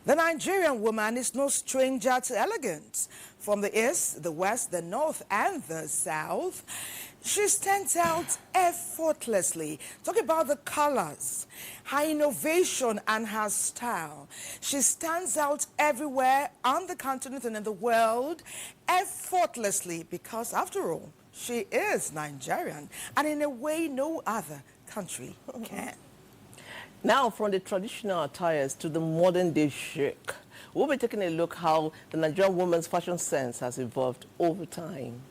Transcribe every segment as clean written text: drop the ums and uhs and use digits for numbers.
The Nigerian woman is no stranger to elegance. From the east, the west, the north, and the south, she stands out effortlessly. Talk about the colors, her innovation, and her style. She stands out everywhere on the continent and in the world effortlessly because, after all, she is Nigerian, and in a way no other country can. Now, from the traditional attires to the modern-day chic, we'll be taking a look how the Nigerian woman's fashion sense has evolved over time.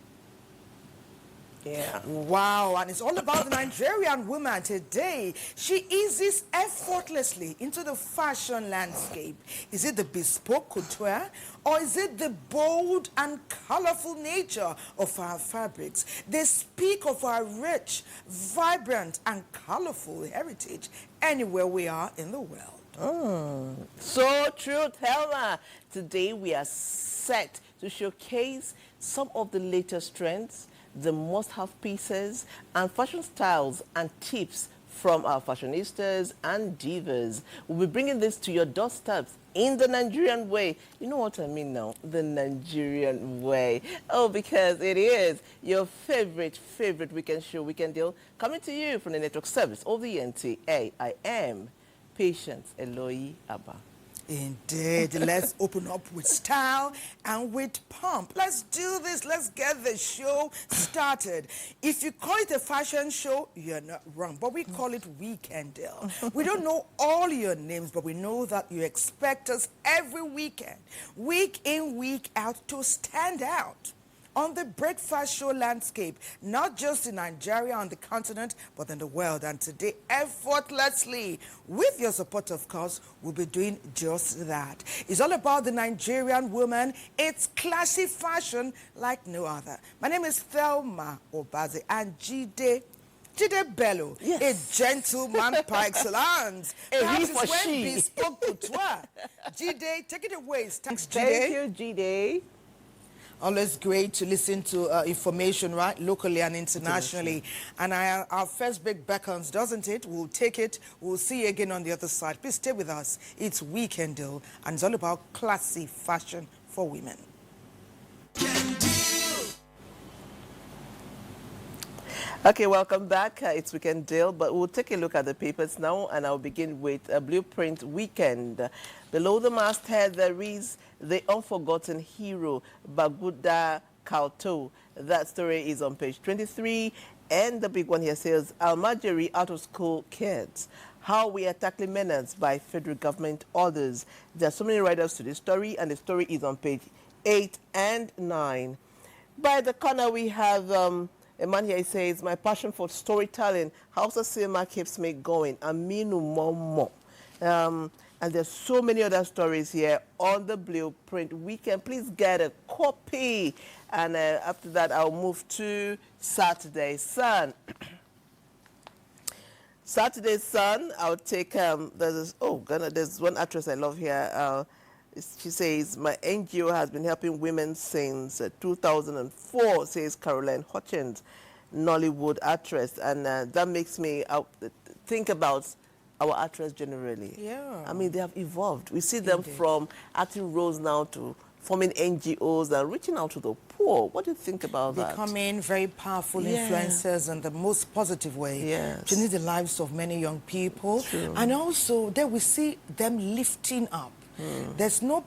Yeah. Wow, and it's all about the Nigerian woman today. She eases effortlessly into the fashion landscape. Is it the bespoke couture, or is it the bold and colorful nature of our fabrics? They speak of our rich, vibrant, and colorful heritage anywhere we are in the world. So true, Thelma. Today we are set to showcase some of the latest trends, the must-have pieces, and fashion styles and tips from our fashionistas and divas. We'll be bringing this to your doorsteps in the Nigerian way. You know what I mean now? The Nigerian way. Oh, because it is your favorite weekend show, Weekend Deal, coming to you from the network service of the NTA. I am Patience Eloyi Abba. Indeed. Let's open up with style and with pomp. Let's do this. Let's get the show started. If you call it a fashion show, you're not wrong, but we call it Weekend Deal. We don't know all your names, but we know that you expect us every weekend, week in, week out, to stand out on the breakfast show landscape, not just in Nigeria, on the continent, but in the world. And today, effortlessly, with your support, of course, we'll be doing just that. It's all about the Nigerian woman. It's classy fashion like no other. My name is Thelma Obaze, and Jide Bello, yes, a gentleman par excellence. Perhaps it's when bespoke couture. Jide, take it away. Thanks, Jide. Thank you, Jide. Always great to listen to information, right, locally and internationally. And our first break beckons, doesn't it? We'll take it. We'll see you again on the other side. Please stay with us. It's Weekend Deal, and it's all about classy fashion for women. Okay, welcome back. It's Weekend Deal, but we'll take a look at the papers now, and I'll begin with a Blueprint Weekend. Below the masthead, there is the unforgotten hero, Baguda Kauto. That story is on page 23, and the big one here says, Almajiri out-of-school kids, how we are tackling menace by federal government orders. There are so many writers to this story, and the story is on page 8 and 9. By the corner, we have a man here says, my passion for storytelling, Hausa cinema keeps me going. Aminu Momo. And there's so many other stories here on the Blueprint Weekend. Please get a copy. And after that, I'll move to Saturday Sun. Saturday Sun, I'll take, there's one actress I love here. She says, my NGO has been helping women since 2004, says Caroline Hutchins, Nollywood actress. And that makes me think about our actors generally. Yeah. I mean, they have evolved. We see them from acting roles now to forming NGOs and reaching out to the poor. What do you think about that? Becoming very powerful influencers in the most positive way. Yes. Changing the lives of many young people. True. And also, there we see them lifting up. There's no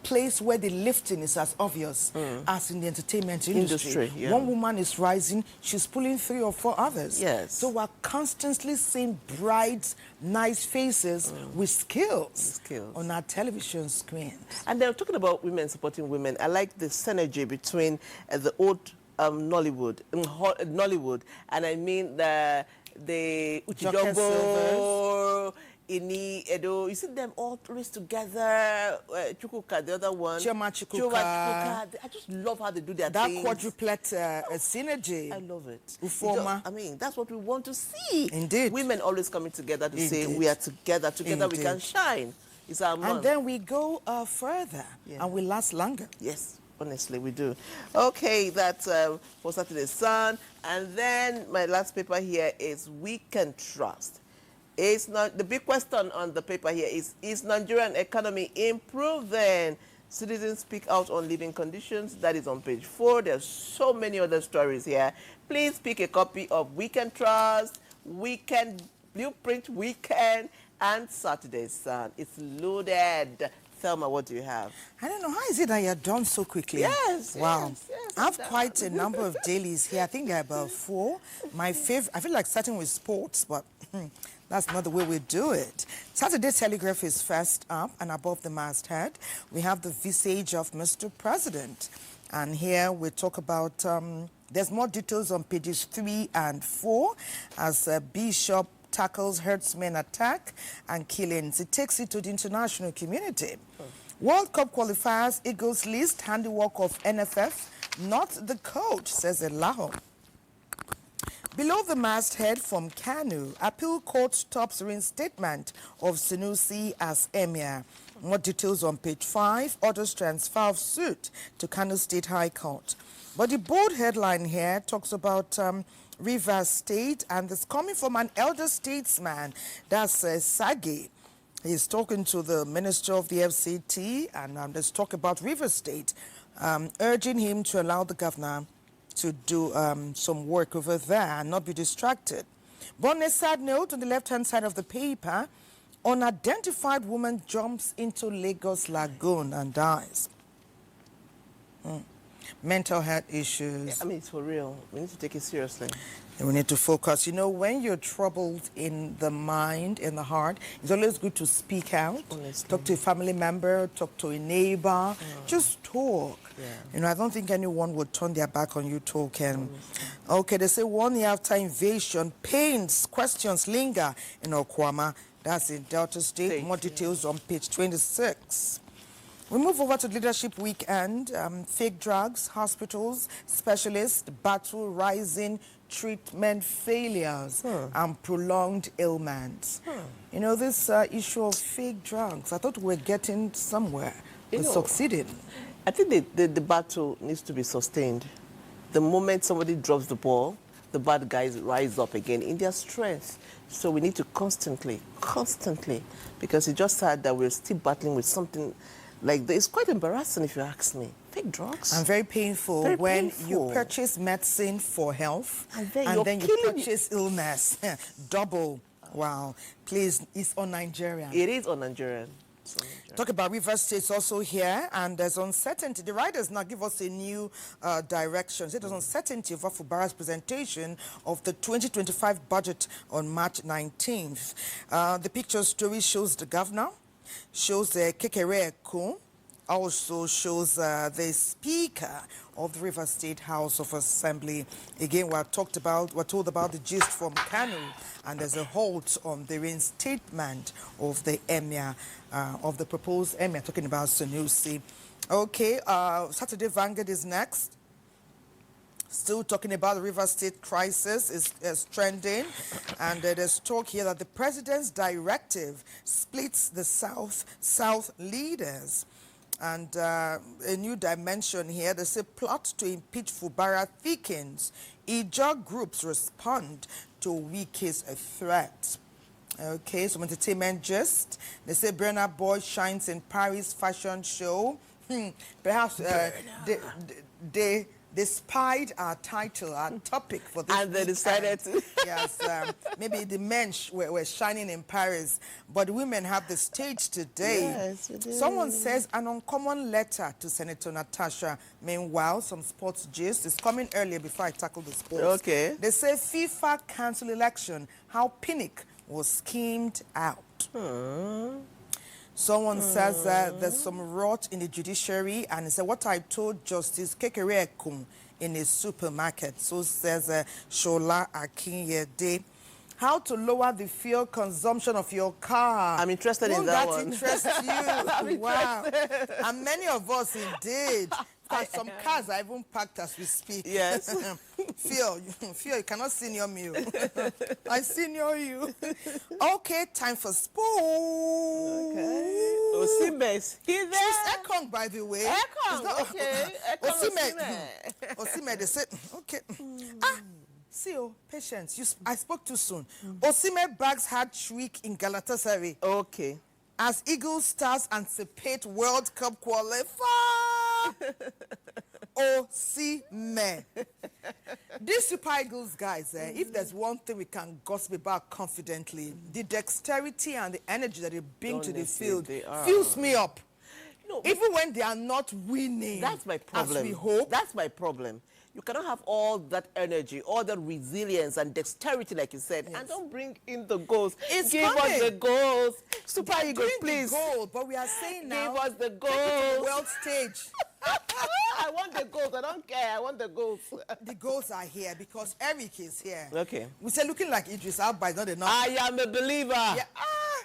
place where the lifting is as obvious as in the entertainment industry. Yeah. One woman is rising, she's pulling 3 or 4 others. Yes. So we're constantly seeing bright, nice faces with skills on our television screens. And they're talking about women supporting women. I like the synergy between the old Nollywood, and I mean the Uchijombo, Ini, Edo, you see them all always together. Chukuka, the other one. Chioma Chukuka. I just love how they do their things. That quadruplet synergy. I love it. Ufoma. I mean, that's what we want to see. Indeed. Women always coming together to say we are together. Together we can shine. It's our month. And then we go further and we last longer. Yes. Honestly, we do. Okay, that's for Saturday Sun. And then my last paper here is We Can Trust. It's not the big question on the paper here is Nigerian economy improving? Citizens speak out on living conditions. That is on page 4. There's so many other stories here. Please pick a copy of Weekend Trust, Weekend Blueprint Weekend, and Saturday Sun. It's loaded. Thelma, what do you have? I don't know. How is it that you're done so quickly? Yes. Wow. Yes, I have quite a number of dailies here. I think there are about 4. My favorite, I feel like starting with sports, but that's not the way we do it. Saturday Telegraph is first up, and above the masthead, we have the visage of Mr. President. And here we talk about, there's more details on pages 3 and 4 as Bishop tackles herdsmen attack and killings. It takes it to the international community. World Cup qualifiers, Eagles list, handiwork of NFF, not the coach, says Elaho. Below the masthead from Kanu, appeal court stops reinstatement of Sanusi as emir. More details on page 5, orders transfer of suit to Kanu State High Court. But the bold headline here talks about Rivers State, and it's coming from an elder statesman, that's Sage. He's talking to the minister of the FCT, and let's talk about Rivers State, urging him to allow the governor to do some work over there and not be distracted. But on a sad note, on the left-hand side of the paper, unidentified woman jumps into Lagos Lagoon and dies. Mental health issues. Yeah, I mean, it's for real. We need to take it seriously. And we need to focus. You know, when you're troubled in the mind, in the heart, it's always good to speak out. Honestly. Talk to a family member, talk to a neighbor. Just talk. Yeah. You know, I don't think anyone would turn their back on you talking. Okay, they say 1 year after invasion, pains, questions linger in Okwama. That's in Delta State. More details on page 26. We move over to Leadership Weekend. Fake drugs, hospitals, specialists, battle rising treatment failures and prolonged ailments. You know, this issue of fake drugs, I thought we were getting somewhere. We're succeeding. I think the battle needs to be sustained. The moment somebody drops the ball, the bad guys rise up again in their strength. So we need to constantly, because it's just sad that we're still battling with something like this. It's quite embarrassing if you ask me. Fake drugs. And very painful you purchase medicine for health and then you purchase illness. Double. Wow. Please, it's on Nigerian. It is on Nigerian. Talk about Rivers State also here, and there's uncertainty. The writers now give us a new direction. There's uncertainty over Fubara's presentation of the 2025 budget on March 19th. The picture story shows the governor, shows the Kekere Ekun, also shows the Speaker of the River State House of Assembly. Again, we're told about the gist from Kanu, and there's a halt on the reinstatement of the emir, of the proposed emir, talking about Sanusi. Okay, Saturday Vanguard is next. Still talking about the River State crisis is trending, and there's talk here that the president's directive splits the South leaders. And a new dimension here, they say plot to impeach Fubara thickens. Ijaw groups respond to Wiki's threat. Okay, some entertainment gist. They say Burna Boy shines in Paris fashion show. Perhaps they spied our title, our topic for this and they decided to. Yes, maybe the men were shining in Paris, but the women have the stage today. Yes, we do. Someone says an uncommon letter to Senator Natasha. Meanwhile, some sports gist is coming earlier before I tackle the sports. Okay. They say FIFA cancel election, how Pinnick was schemed out. Someone says there's some rot in the judiciary, and he said, what I told Justice Kekere Ekun in a supermarket. So says Shola Akinyede. How to lower the fuel consumption of your car. I'm interested in that one. Won't that interest you? Wow. And many of us indeed. Because some cars are even packed as we speak. Yes. Fear, you cannot senior me. I senior you. Okay, time for sports. Okay. Osimhen, he's there. She's Ekong, by the way. Ekong, okay. Osimhen, they said, okay. See, patience. I spoke too soon. Osimhen bags hat-trick in Galatasaray. Okay. As Eagles stars anticipate World Cup qualifier. Osimhen. These Super Eagles guys, if there's one thing we can gossip about confidently, the dexterity and the energy that they bring to the field fills me up. No, even when they are not winning. That's my problem. As we hope. That's my problem. You cannot have all that energy, all that resilience and dexterity, like you said, and don't bring in the goals. Give us the goals. Super Eagles, please. Goal, but we are saying now, give us the goals. Take it to the world stage. I want the goals. I don't care. I want the goals. The goals are here because Eric is here. Okay. We say looking like Idris Alba is not enough. I am a believer. Yeah.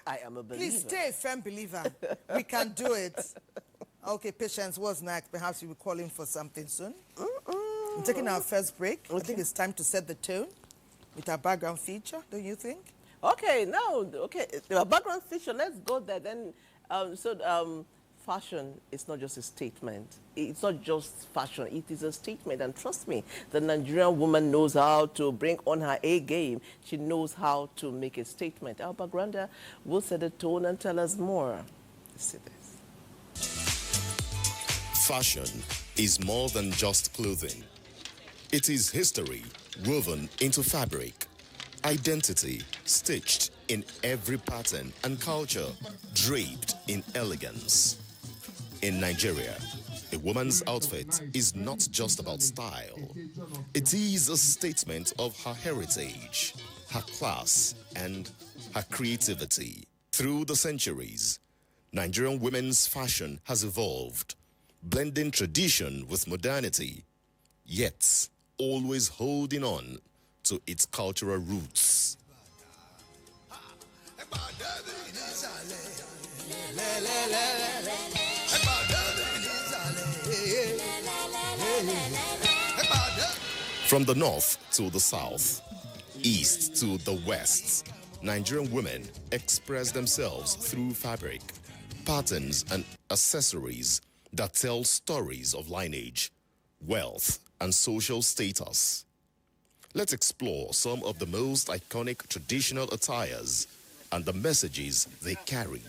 I am a believer. Please stay a firm believer. We can do it. Okay, Patience, what's next? Perhaps you'll be calling for something soon. I'm taking our first break. Okay. I think it's time to set the tone with our background feature, don't you think? Okay, our background feature, let's go there. Then, fashion is not just a statement. It's not just fashion. It is a statement. And trust me, the Nigerian woman knows how to bring on her A game. She knows how to make a statement. Our backgrounder will set the tone and tell us more. Let's see this. Fashion is more than just clothing. It is history woven into fabric, identity stitched in every pattern, and culture draped in elegance. In Nigeria, a woman's outfit is not just about style. It is a statement of her heritage, her class, and her creativity. Through the centuries, Nigerian women's fashion has evolved, blending tradition with modernity, yet always holding on to its cultural roots. From the north to the south, east to the west, Nigerian women express themselves through fabric, patterns, and accessories that tell stories of lineage, wealth, and social status. Let's explore some of the most iconic traditional attires and the messages they carry.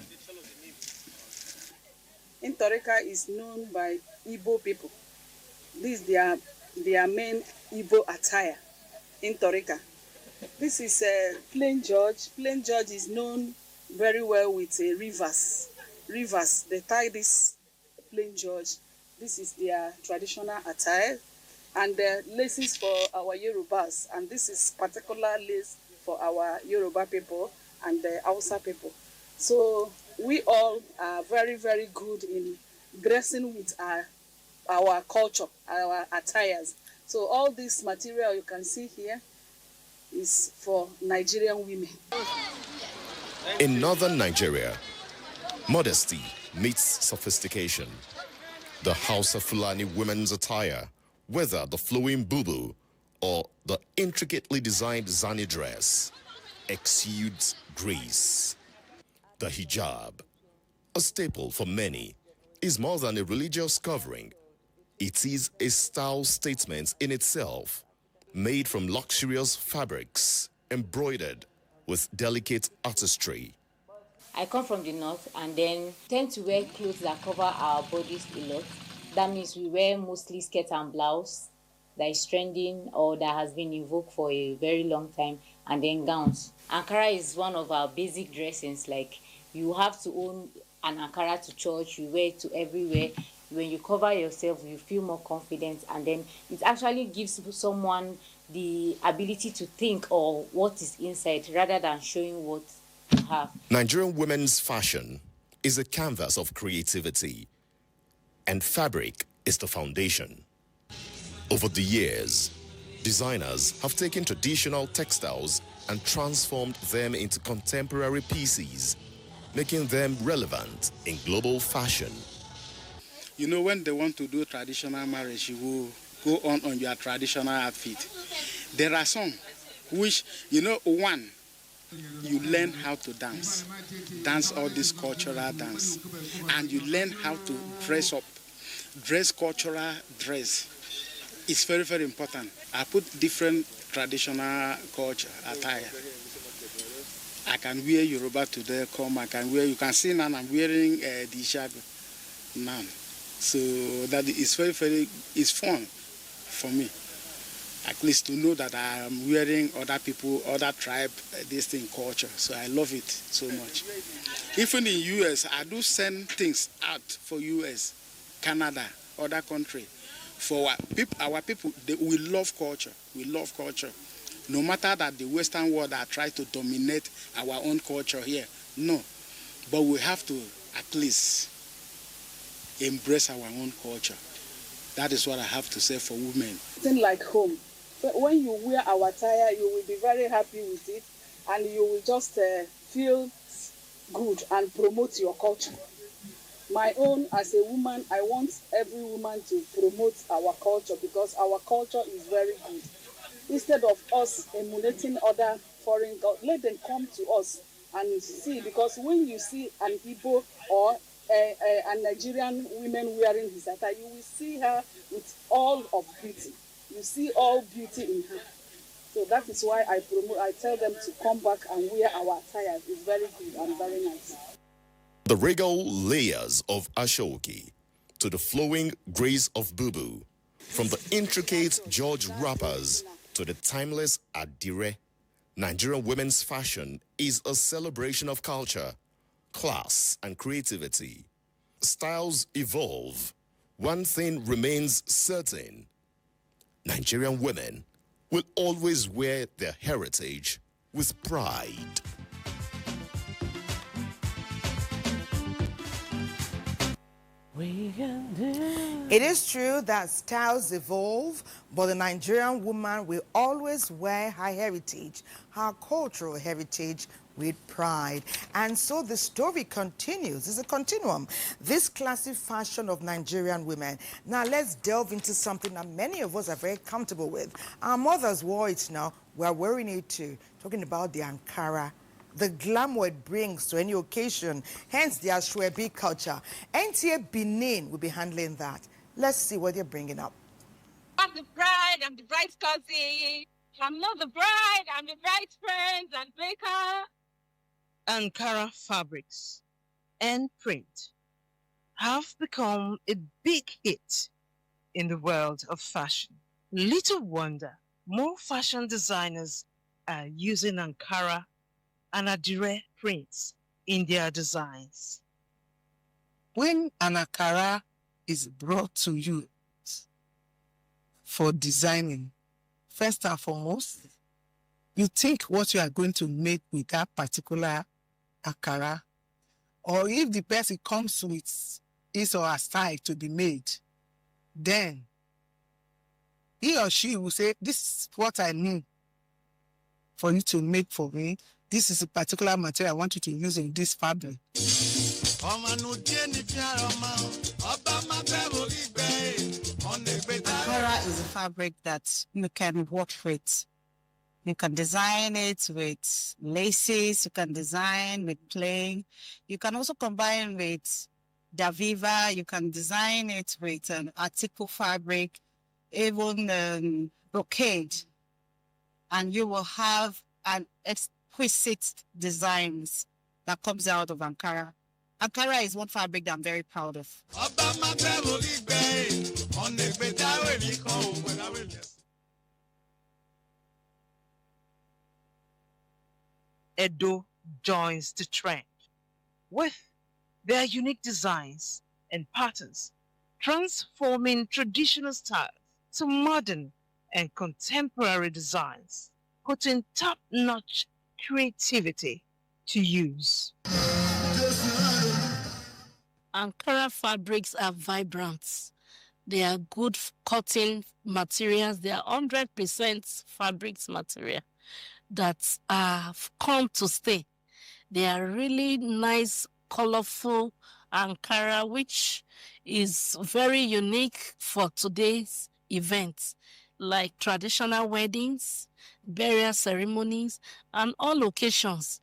Ntorika is known by Igbo people. This is their main Igbo attire, Ntorika. This is Plain George. Plain George is known very well with rivers. Rivers, they tie this Plain George. This is their traditional attire. And the laces for our Yorubas. And this is particular lace for our Yoruba people and the Hausa people. So we all are very, very good in dressing with our culture, our attires. So all this material you can see here is for Nigerian women. In northern Nigeria, modesty meets sophistication. The Hausa Fulani women's attire, whether the flowing bubu or the intricately designed zani dress, exudes grace. The hijab, a staple for many, is more than a religious covering. It is a style statement in itself, made from luxurious fabrics, embroidered with delicate artistry. I come from the north and then tend to wear clothes that cover our bodies a lot. That means we wear mostly skirt and blouse that is trending or that has been in vogue for a very long time, and then gowns. Ankara is one of our basic dressings. Like, you have to own an Ankara to church, you wear it to everywhere. When you cover yourself, you feel more confident, and then it actually gives someone the ability to think or what is inside rather than showing what you have. Nigerian women's fashion is a canvas of creativity, and fabric is the foundation. Over the years, designers have taken traditional textiles and transformed them into contemporary pieces, making them relevant in global fashion. You know, when they want to do traditional marriage, you will go on your traditional outfit. There are some which, one, you learn how to dance all this cultural dance, and you learn how to dress up, dress cultural dress. It's very, very important. I put different traditional culture attire. I can wear Yoruba today, you can see now I'm wearing the shago now. So that is very, very, it's fun for me. At least to know that I am wearing other people, other tribe, this thing, culture. So I love it so much. Even in US, I do send things out for US, Canada, other country. For our people, we love culture. We love culture. No matter that the Western world are trying to dominate our own culture here, no. But we have to at least embrace our own culture. That is what I have to say for women. Something like home. So when you wear our attire, you will be very happy with it, and you will just feel good and promote your culture. My own, as a woman, I want every woman to promote our culture because our culture is very good. Instead of us emulating other foreign cultures, let them come to us and see, because when you see an Igbo or a Nigerian woman wearing his attire, you will see her with all of beauty. You see all beauty in her. So that is why I tell them to come back and wear our attire. It's very good and very nice. The regal layers of Ashoki to the flowing grace of Bubu, from the intricate George wrappers to the timeless Adire, Nigerian women's fashion is a celebration of culture, class, and creativity. Styles evolve. One thing remains certain. Nigerian women will always wear their heritage with pride. It is true that styles evolve, but the Nigerian woman will always wear her heritage, her cultural heritage, with pride. And so the story continues. It's a continuum. This classic fashion of Nigerian women. Now let's delve into something that many of us are very comfortable with. Our mothers wore it now. We're wearing it too. Talking about the Ankara, the glamour it brings to any occasion, hence the Ashwebi culture. NTA Benin will be handling that. Let's see what they're bringing up. I'm the bride, I'm the bride's cousin. I'm not the bride, I'm the bride's friend and baker. Ankara fabrics and print have become a big hit in the world of fashion. Little wonder more fashion designers are using Ankara and Adire prints in their designs. When an Ankara is brought to you for designing, first and foremost, you think what you are going to make with that particular Ankara, or if the person comes with his or her style to be made, then he or she will say, this is what I need for you to make for me. This is a particular material I want you to use in this fabric. Ankara is a fabric that you can work with. You can design it with laces, you can design with plain. You can also combine with Daviva, you can design it with an article fabric, even brocade. And you will have an exquisite designs that comes out of Ankara. Ankara is one fabric that I'm very proud of. Edo joins the trend with their unique designs and patterns, transforming traditional styles to modern and contemporary designs, putting top-notch creativity to use. Ankara fabrics are vibrant. They are good cotton materials. They are 100% fabrics material that have come to stay. They are really nice, colorful Ankara, which is very unique for today's events, like traditional weddings, burial ceremonies, and all occasions.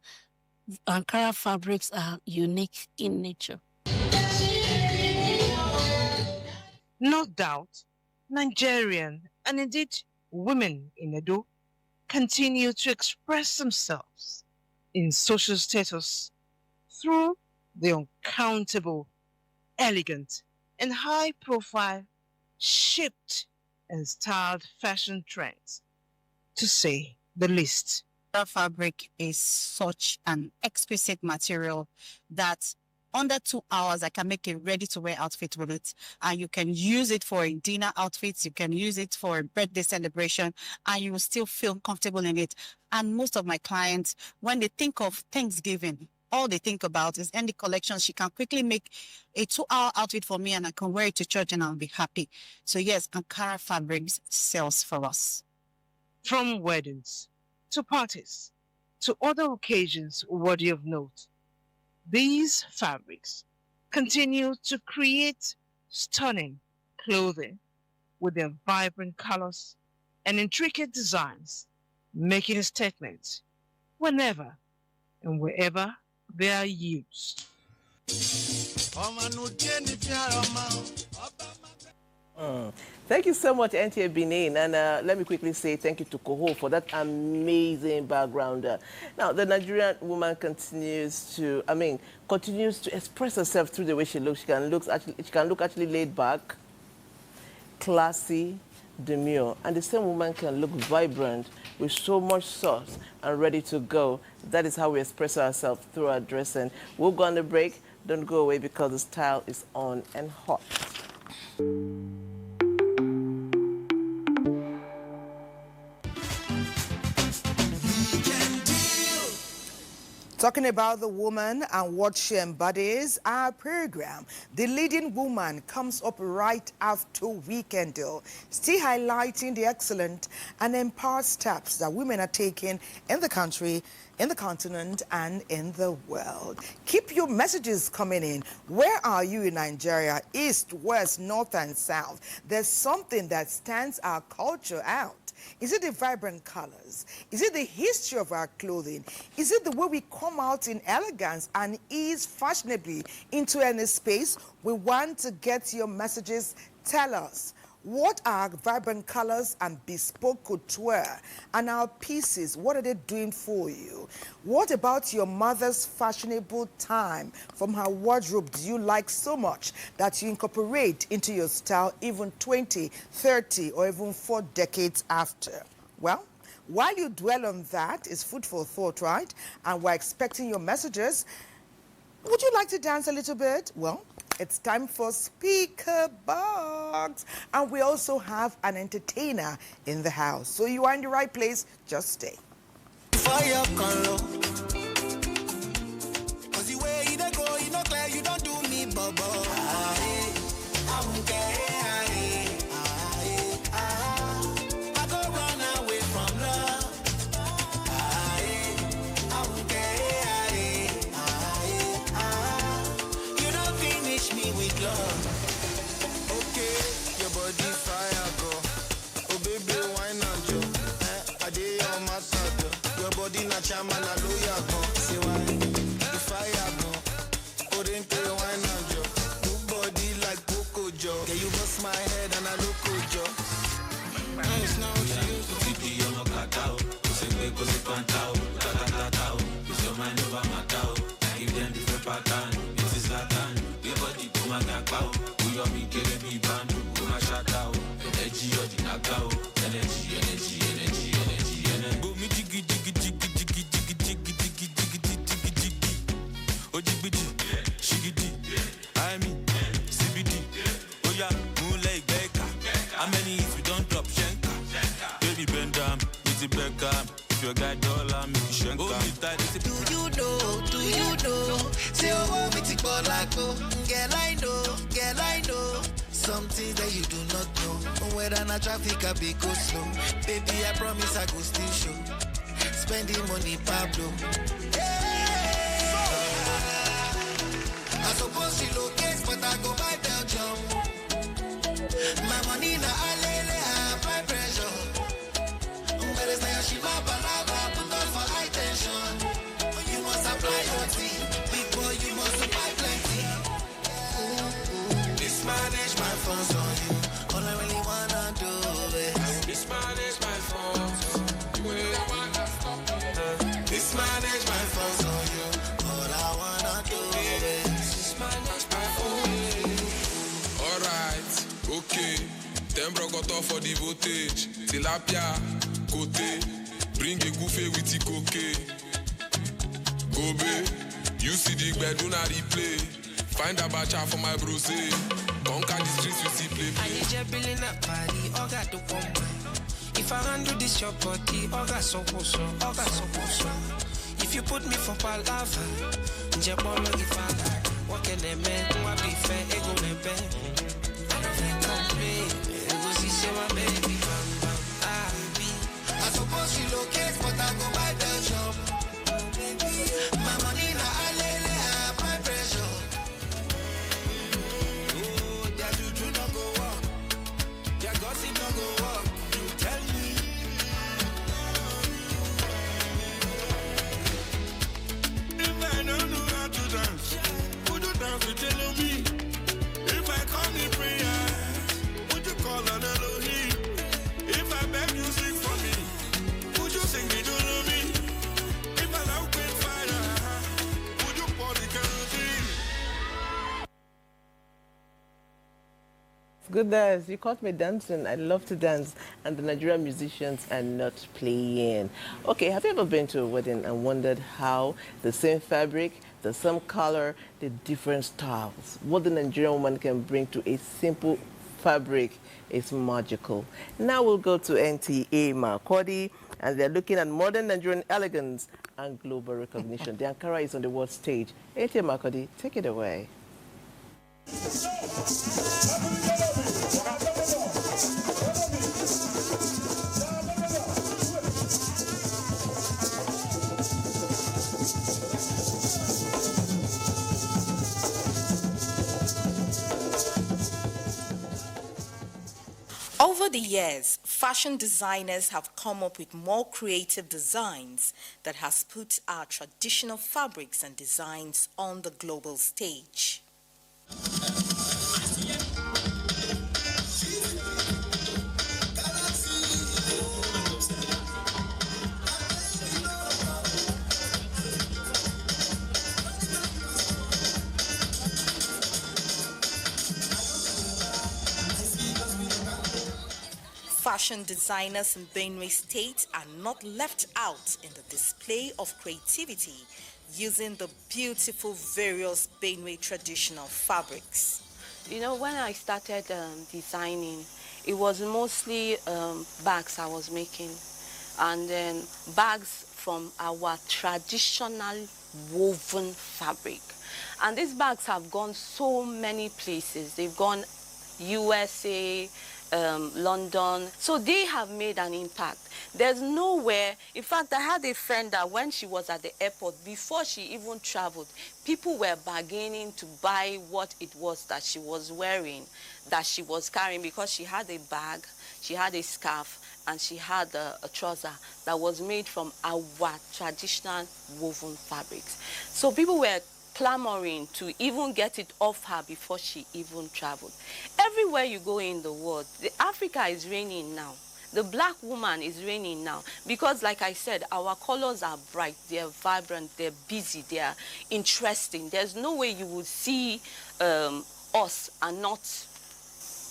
Ankara fabrics are unique in nature. No doubt, Nigerian And indeed, women in Edo continue to express themselves in social status through the uncountable, elegant, and high-profile, shaped and styled fashion trends, to say the least. The fabric is such an exquisite material that under 2 hours, I can make a ready-to-wear outfit with it. And you can use it for a dinner outfit. You can use it for a birthday celebration, and you will still feel comfortable in it. And most of my clients, when they think of Thanksgiving, all they think about is any collection. She can quickly make a 2-hour outfit for me, and I can wear it to church, and I'll be happy. So yes, Ankara Fabrics sells for us. From weddings to parties to other occasions worthy of note, these fabrics continue to create stunning clothing with their vibrant colors and intricate designs, making a statement whenever and wherever they are used. Thank you so much, NTA Benin. And let me quickly say thank you to Koho for that amazing background. Now, the Nigerian woman continues to express herself through the way she looks. She can look actually laid back, classy, demure. And the same woman can look vibrant with so much sauce and ready to go. That is how we express ourselves through our dressing. We'll go on the break. Don't go away because the style is on and hot. Talking about the woman and what she embodies, our program, The Leading Woman, comes up right after Weekend Deal, still highlighting the excellent and empowered steps that women are taking in the country, in the continent, and in the world. Keep your messages coming in. Where are you in Nigeria? East, west, north, and south. There's something that stands our culture out. Is it the vibrant colors? Is it the history of our clothing? Is it the way we come out in elegance and ease fashionably into any space? We want to get your messages. Tell us. What are vibrant colors and bespoke couture and our pieces? What are they doing for you? What about your mother's fashionable time from her wardrobe do you like so much that you incorporate into your style even 20, 30, or even 4 decades after? Well, while you dwell on that, it's food for thought, right? And we're expecting your messages. Would you like to dance a little bit? Well, it's time for Speaker Box. And we also have an entertainer in the house. So you are in the right place. Just stay. Fire color. Cause the way you go, you know clear, you don't do me bubble. I won't care. I go run away from love. I won't care. You don't finish me with love. Okay, your body fire go. Oh baby, why not you? I did on my side. Your body na chama na loya go. Say why? The fire go. Couldn't pay why not you? Good body like Poco Joe. Yeah, you bust my head and I look good Joe. It's not what you used to be. You're not cut out. Say me cause it can't out. It's your mind over my cow. Give them different pattern. It is that time. Your body to my cow. We are me killing me band. Go my shut out. Energy or the knockout. Energy. Go me jiggy. Oh jiggy, shiggy. I mean, CBD. Oh yeah, moonlight baker. How many if we don't drop shanka? Baby bend down, it's a Beckham. If your guy dollar, make you shanka. Oh, me tight, do you know? Say oh, me tick go. Girl, I know. Something that you do not know. Whether na traffic I be go slow. Baby, I promise I go still show. Spending money, Pablo. I suppose she locates, but I go buy Belgium. My money na alele, I apply pressure. But it's like she ma balaba, put on for high tension. You must apply your tea, big boy, you must apply plenty. Mismanage my funds on you, all I really wanna do is okay. Then brocoto for the voltage. Tilapia, kote. Bring a goofy with the cocaine. Gobe, you see the bedroom I replay. Find a bacha for my brose. Conquer the streets with the play. I need your billing up party, all got the woman. If I handle this your body, all got so. If you put me for palava, Jabolo if I like, what can they make? What be fair, ego ne be. I don't feel complain, it was easy, my baby, bam, bam, I suppose you locate, but I go buy the shop. My money na alele, my pressure. Oh, that you not go walk, that gossip not go walk. You tell me. If I don't know how to dance, would you dance with me? If I call in prayer, would you call on Elohim? If I beg you sing for me, would you sing me to me? If I love with fire, would you pour the kerosene? Good dance. You caught me dancing. I love to dance, and the Nigerian musicians are not playing. Okay, have you ever been to a wedding and wondered how the same fabric, the same color, the different styles, what the Nigerian woman can bring to a simple fabric is magical. Now we'll go to NTA Makurdi, and they're looking at modern Nigerian elegance and global recognition. The Ankara is on the world stage. NTA Makurdi, take it away. Over the years, fashion designers have come up with more creative designs that has put our traditional fabrics and designs on the global stage. Fashion designers in Benue State are not left out in the display of creativity using the beautiful various Benue traditional fabrics. You know, when I started designing, it was mostly bags I was making, and then bags from our traditional woven fabric. And these bags have gone so many places. They've gone USA, London, so they have made an impact. There's nowhere, in fact, I had a friend that when she was at the airport, before she even traveled, people were bargaining to buy what it was that she was wearing, that she was carrying, because she had a bag, she had a scarf, and she had a trouser that was made from our traditional woven fabrics. So people were clamoring to even get it off her before she even traveled. Everywhere you go in the world, Africa is reigning now. The black woman is reigning now because, like I said, our colors are bright, they're vibrant, they're busy, they're interesting. There's no way you would see us and not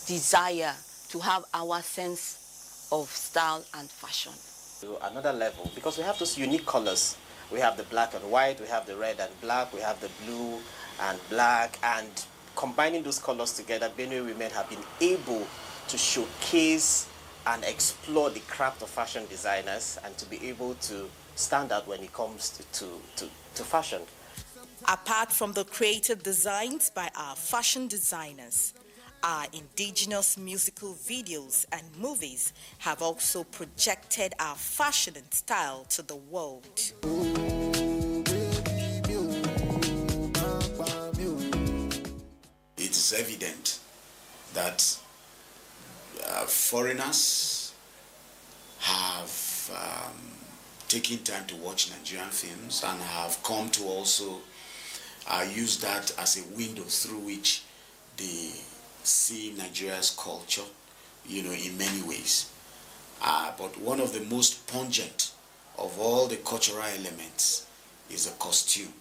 desire to have our sense of style and fashion. To another level, because we have those unique colors. We have the black and white, we have the red and black, we have the blue and black, and combining those colors together, Benue women have been able to showcase and explore the craft of fashion designers and to be able to stand out when it comes to fashion. Apart from the creative designs by our fashion designers, our indigenous musical videos and movies have also projected our fashion and style to the world. It's evident that foreigners have taken time to watch Nigerian films and have come to also use that as a window through which they see Nigeria's culture, in many ways. But one of the most pungent of all the cultural elements is the costume,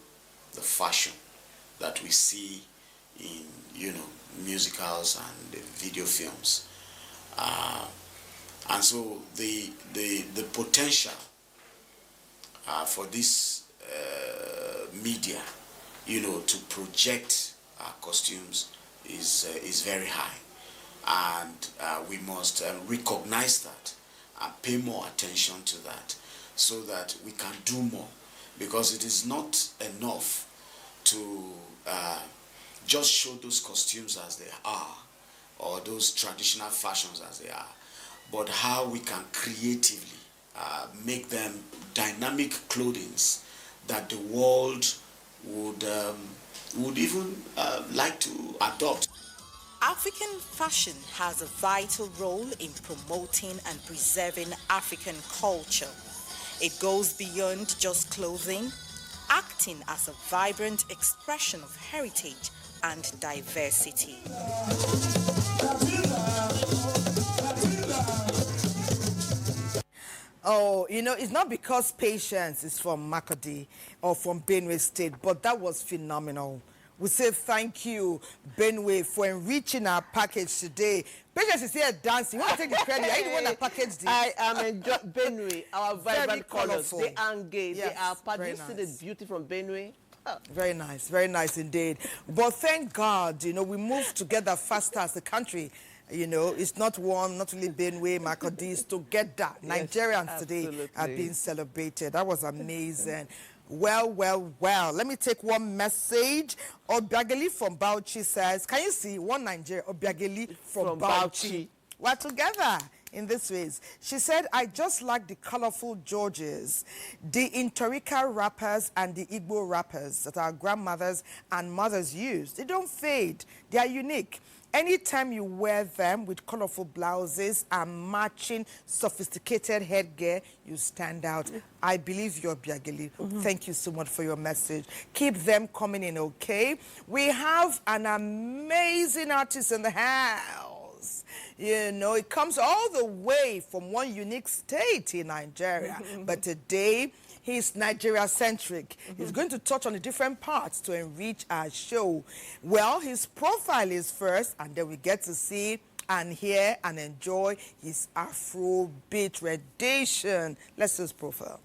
the fashion that we see in, musicals and video films. And so the potential for this media, to project costumes is very high, and we must recognize that and pay more attention to that, so that we can do more, because it is not enough to just show those costumes as they are, or those traditional fashions as they are, but how we can creatively make them dynamic clothings that the world would even like to adopt. African fashion has a vital role in promoting and preserving African culture. It goes beyond just clothing, acting as a vibrant expression of heritage and diversity. Oh, it's not because Patience is from Makurdi or from Benue State, but that was phenomenal. We say thank you, Benue, for enriching our package today. Patience is here dancing. You want to take the credit? Are you the one that packaged this? I am enjoying Benue, our vibrant colors. Colorful. They are engaged. Yes, they are part. very You see nice. the beauty from Benue? Oh. Very nice indeed. But thank God, we move together faster as a country. It's not one, not only Benue, Makurdi, together. Yes, Nigerians today are being celebrated. That was amazing. Well. Let me take one message. Obiageli from Bauchi says, can you see one Nigeria? Obiageli from Bauchi. We're together in this ways. She said, I just like the colorful Georges, the Intorika wrappers and the Igbo wrappers that our grandmothers and mothers used. They don't fade. They are unique. Anytime you wear them with colorful blouses and matching sophisticated headgear, you stand out. I believe you're Biageli. Thank you so much for your message. Keep them coming in, okay? We have an amazing artist in the house. It comes all the way from one unique state in Nigeria. But today, he's Nigeria-centric. He's going to touch on the different parts to enrich our show. Well, his profile is first, and then we get to see and hear and enjoy his Afrobeat rendition. Let's see his profile.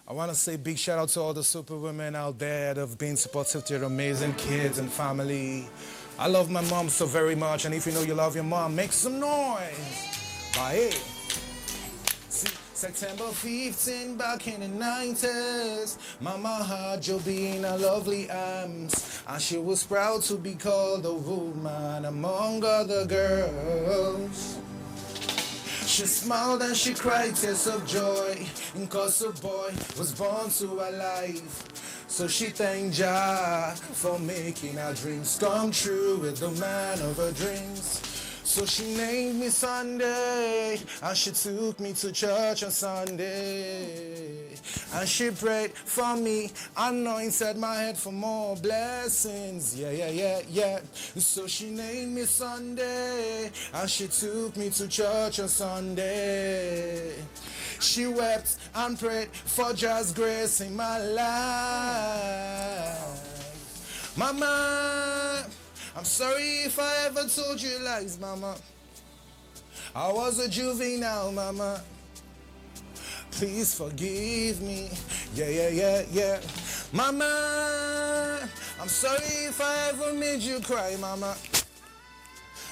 I want to say big shout out to all the super women out there that have been supportive to your amazing kids and family. I love my mom so very much, and if you know you love your mom, make some noise. Bye. September 15, back in the 90s, Mama had Joby in her lovely arms, and she was proud to be called a woman among other girls. She smiled and she cried tears of joy, because a boy was born to her life. So she thanked Jah for making her dreams come true with the man of her dreams. So she named me Sunday, and she took me to church on Sunday. And she prayed for me, anointed my head for more blessings. Yeah. So she named me Sunday, and she took me to church on Sunday. She wept and prayed for just grace in my life. Mama, I'm sorry if I ever told you lies, Mama. I was a juvenile, Mama. Please forgive me. Yeah. Mama, I'm sorry if I ever made you cry, Mama.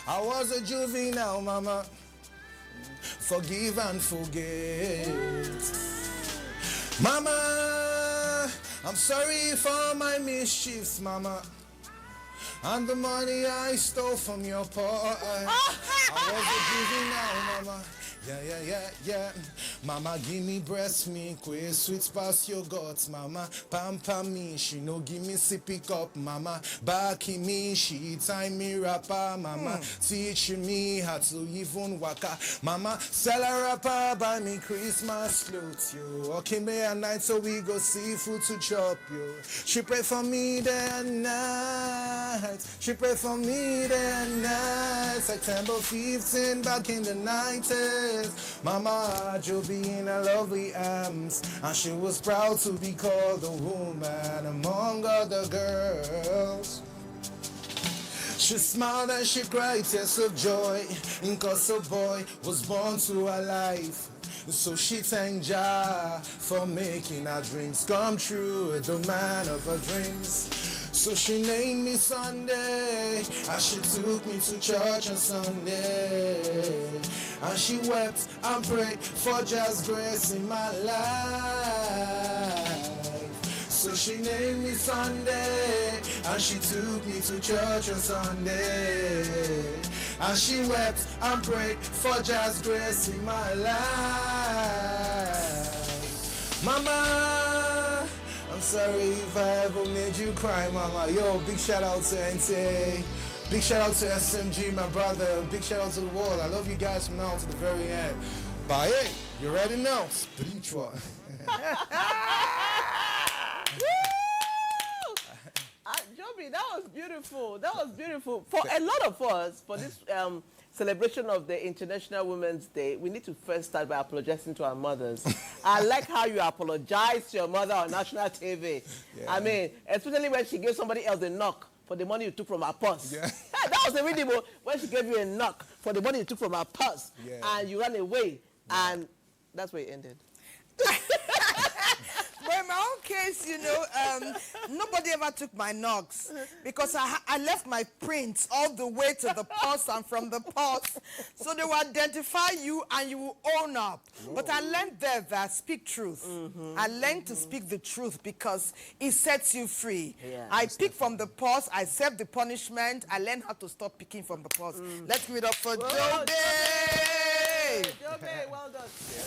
I was a juvenile, Mama. Forgive and forget. Mama, I'm sorry for all my mischiefs, Mama. And the money I stole from your poor eyes. I was a juvenile, Mama. Yeah. Mama give me breast milk, way sweet past your guts. Mama pamper me, she no give me sippy cup. Mama back in me, she tie me rapper. Mama teach me how to even waka. Mama sell a rapper, buy me Christmas clothes, yo. Okay, me at night so we go see food to chop, yo. She pray for me day and night. She pray for me day and night. September 15 back in the 90s. Mama Jo be in her lovely arms, and she was proud to be called a woman among other girls. She smiled and she cried tears of joy, cause a boy was born to her life. So she thanked Jah for making her dreams come true, the man of her dreams. So she named me Sunday, and she took me to church on Sunday. And she wept and prayed for Jah's grace in my life. So she named me Sunday, and she took me to church on Sunday. And she wept and prayed for Jah's grace in my life. Mama, I'm sorry if I ever made you cry, Mama. Yo, big shout out to NTA. Big shout out to SMG, my brother. Big shout out to the world. I love you guys from now to the very end. But hey, you already know. Spiritual. Joby, that was beautiful. That was beautiful. For a lot of us, for this celebration of the International Women's Day, we need to first start by apologizing to our mothers. I like how you apologize to your mother on national TV. Yeah. I mean, especially when she gave somebody else a knock for the money you took from her purse. Yeah. That was the reading when she gave you a knock for the money you took from her purse, and you ran away, and that's where it ended. But in my own case, you know, nobody ever took my knocks because I left my prints all the way to the purse and from the purse. So they will identify you and you will own up. Whoa. But I learned there that speak truth. I learned to speak the truth because it sets you free. Yeah, I pick from the purse, I serve the punishment, I learned how to stop picking from the purse. Let's give it up for Joby! Joby, well done.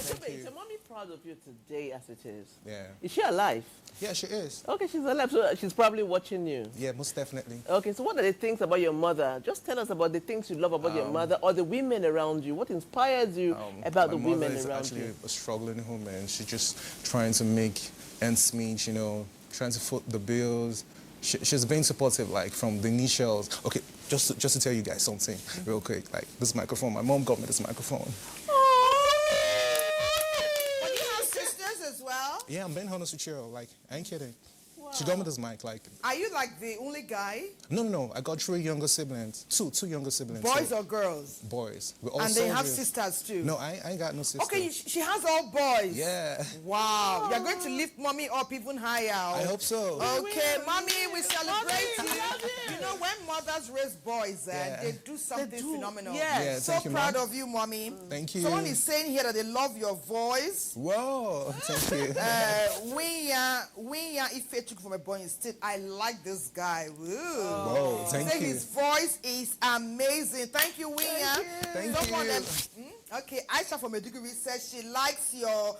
Joby, is your mommy proud of you today as it is? Yeah. Is she alive? Yeah, she is. Okay, she's alive, so she's probably watching you. Yeah, most definitely. Okay, so what are the things about your mother? Just tell us about the things you love about your mother or the women around you. What inspires you about the women around you? My mother is actually a struggling woman. She's just trying to make ends meet, you know, trying to foot the bills. She's been supportive, like, from the initials. Okay, just to tell you guys something real quick. Like, this microphone, my mom got me this microphone. Yeah, I'm being honest with you. Like, I ain't kidding. Wow. She got me this mic. Like, are you like the only guy? No. I got 3 younger siblings. Two younger siblings. Boys or girls? Boys. We're all and soldiers. they have sisters too? No, I ain't got no sisters. Okay, she has all boys. Yeah. Wow. You're going to lift mommy up even higher. I hope so. Okay, mommy, we celebrate you. You know, when mothers raise boys, they do something phenomenal. Yeah, so proud of you, mommy. Thank you. Someone is saying here that they love your voice. Whoa, thank you. Winya Ife took from a boy instead. I like this guy. Woo. Whoa, thank you. His voice is amazing. Thank you, Winya. Thank you. Okay, Aisha from Meduguri says she likes your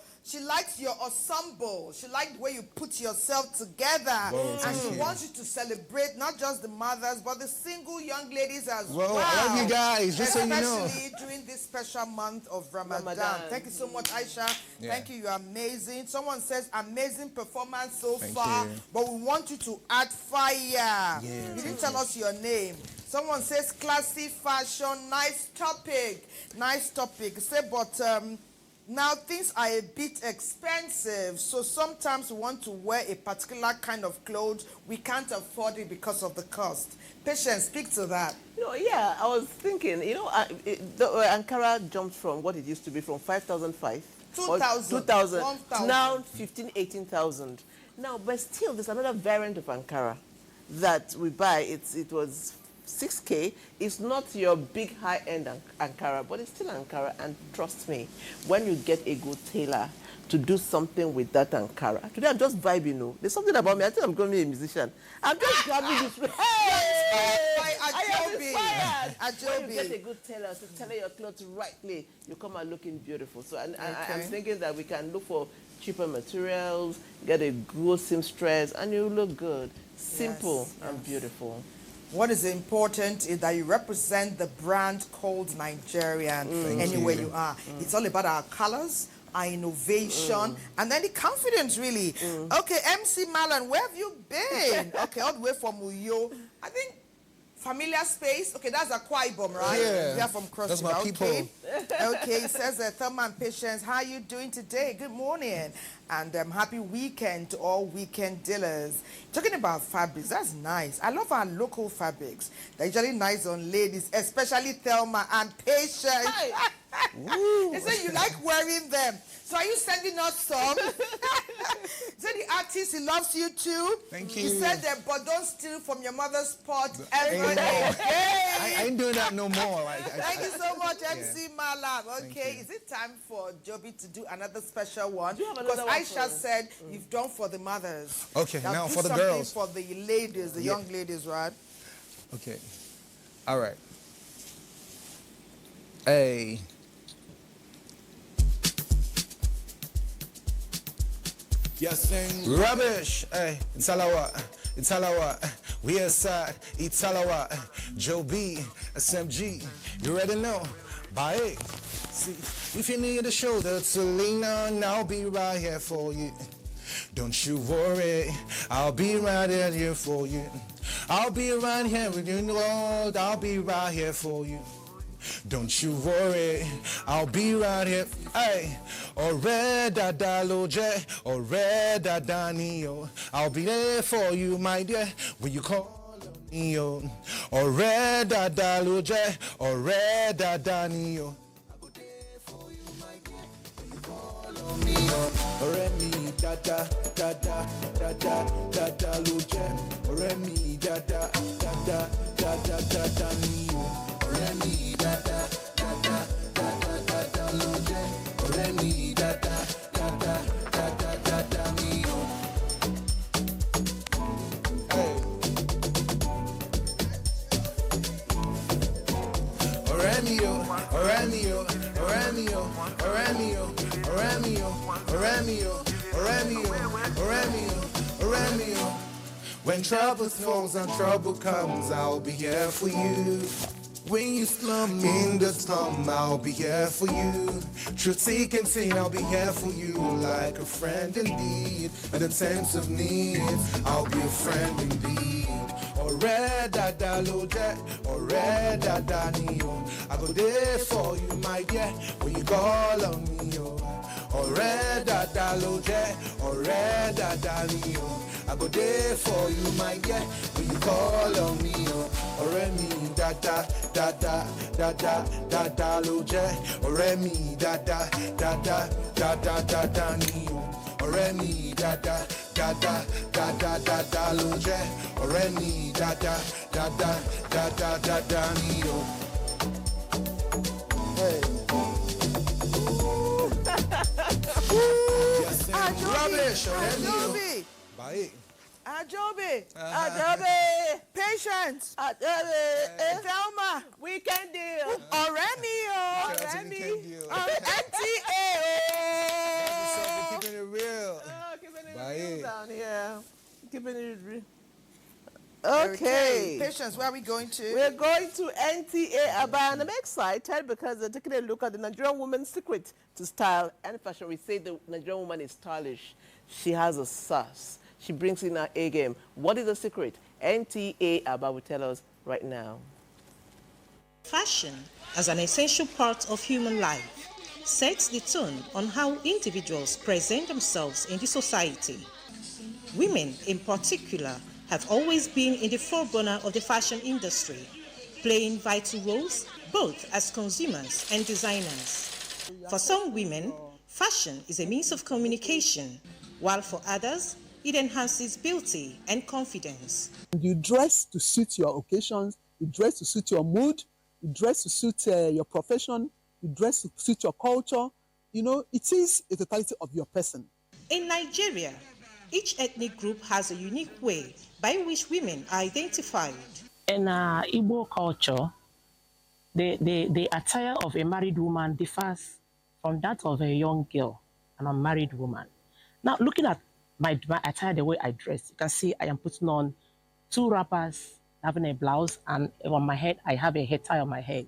ensemble. She likes the way you put yourself together. Whoa, and she wants you to celebrate not just the mothers, but the single young ladies as well. Whoa, I love you guys, just so you know. Especially during this special month of Ramadan. Thank you so much, Aisha. Yeah. Thank you, you're amazing. Someone says, amazing performance so far, but we want you to add fire. Yeah, you didn't tell us your name. Someone says, classy fashion, nice topic. Nice topic. Say, but now things are a bit expensive, so sometimes we want to wear a particular kind of clothes. We can't afford it because of the cost. Patience, speak to that. You know, yeah, I was thinking, you know, Ankara jumped from what it used to be from 5,005. 2,000. To now 15,000, 18,000. Now, but still, there's another variant of Ankara that we buy. It was 6K. It's not your big high-end Ankara, but it's still Ankara. And trust me, when you get a good tailor to do something with that Ankara. Today I'm just vibing, you know. There's something about me. I think I'm going to be a musician. I'm just grabbing this. Hey! I am inspired. When you get a good tailor to tailor your clothes rightly, you come out looking beautiful. So I'm thinking that we can look for cheaper materials, get a good seamstress, and you look good. Simple and beautiful. What is important is that you represent the brand called Nigerian anywhere you are. It's all about our colors, our innovation, and then the confidence, really. Okay, MC Marlon, where have you been? Okay, all the way from Uyo. I think familiar space. Okay, that's Akwa Ibom, right? Yeah. We are from Cross That's River. my people. Okay, it says Thelma and Patience, how are you doing today? Good morning. And happy weekend to all weekend dealers. Talking about fabrics, that's nice. I love our local fabrics. They're usually nice on ladies, especially Thelma and Patience. They say you like wearing them. So are you sending us some? Say the artist, he loves you too. Thank you. He said that, but don't steal from your mother's pot ever Ain't no- again. I ain't doing that no more. Thank you so much, MC Malam. Okay, is it time for Joby to do another special one? Because Aisha said you've done for the mothers. Okay, now do for the something girls. for the ladies, the young ladies, right? Okay. All right. Hey. Yes, Rubbish. Hey, it's Alawa. It's Alawa. We aside. It's Alawa. Joe B. SMG. You already know. Bye. See, if you need a shoulder to lean on, I'll be right here for you. Don't you worry, I'll be right here for you. I'll be right here with you, Lord. I'll be right here for you. Don't you worry, I'll be right here. Hey, Ore Dada Loje, Ore Dada Neo. I'll be there for you, my dear, when you call me. Ore Dada Loje, Ore Dada Neo. Ọ̀rẹ́ mi dada dada dada dada ló jẹ́. Ọ̀rẹ́ mi dada dada dada dada ni o. Ọ̀rẹ́ mi dada dada dada dada ló jẹ́. Ọ̀rẹ́ mi dada dada dada dada ni o. Ọ̀rẹ́ mi o, ọ̀rẹ́ mi o, ọ̀rẹ́ mi o, ọ̀rẹ́ mi o, ọ̀rẹ́ mi o, ọ̀rẹ́ mi o, ọ̀rẹ́ mi o, ọ̀rẹ́ mi o, ọ̀rẹ́ mi o. When trouble falls and trouble comes, I'll be here for you. When you slum in the slum, I'll be here for you. Through thick and thin, I'll be here for you like a friend indeed. In the sense of need, I'll be a friend indeed. Ọ̀rẹ́ dada ló jẹ́, ọ̀rẹ́ dada ni o. I go there for you, my dear, when you call on me, o. Ọ̀rẹ́ dada ló jẹ́, ọ̀rẹ́ dada ni o. I go there for you, my dear, when you call on me, o. Ọ̀rẹ́ mi dada dada dada dada ló jẹ́, ọ̀rẹ́ mi dada dada dada dada ni o. Ọ̀rẹ́ mi dada dada dada dada ló jẹ́, ọ̀rẹ́ mi dada dada dada dada ni o. Hey. Rubbish, ọ̀rẹ́ mi o. Bye. Ajobi. Ajobi. Patience. Ajobi. Thelma. Weekend deal. Ọ̀rẹ́ mi o. Ọ̀rẹ́ mi. NTA Keeping it real. Keeping it Bye. real down here. Keeping it real. Okay. Patience, where are we going to? We're going to NTA Abuja, and I'm excited because they're taking a look at the Nigerian woman's secret to style and fashion. We say the Nigerian woman is stylish. She has a sass. She brings in her A game. What is the secret? NTA Abuja will tell us right now. Fashion, as an essential part of human life, sets the tone on how individuals present themselves in the society. Women, in particular, have always been in the forerunner of the fashion industry, playing vital roles both as consumers and designers. For some women, fashion is a means of communication, while for others, it enhances beauty and confidence. You dress to suit your occasions, you dress to suit your mood, you dress to suit your profession, you dress to suit your culture. You know, it is a totality of your person. In Nigeria, each ethnic group has a unique way by which women are identified. In Igbo culture, The attire of a married woman differs from that of a young girl, an unmarried woman. Now, looking at my attire, the way I dress, you can see I am putting on 2 wrappers, having a blouse, and on my head, I have a head tie on my head,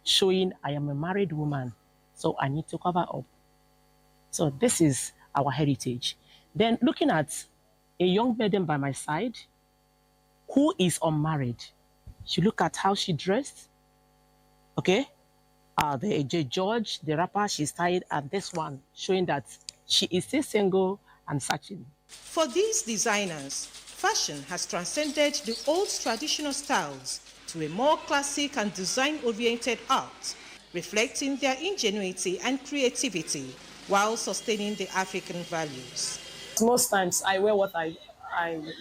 showing I am a married woman, so I need to cover up. So this is our heritage. Then looking at a young maiden by my side who is unmarried, you look at how she dressed, okay? The George, the wrapper she's tied, and this one showing that she is still single and searching. For these designers, fashion has transcended the old traditional styles to a more classic and design-oriented art, reflecting their ingenuity and creativity while sustaining the African values. Most times I wear what I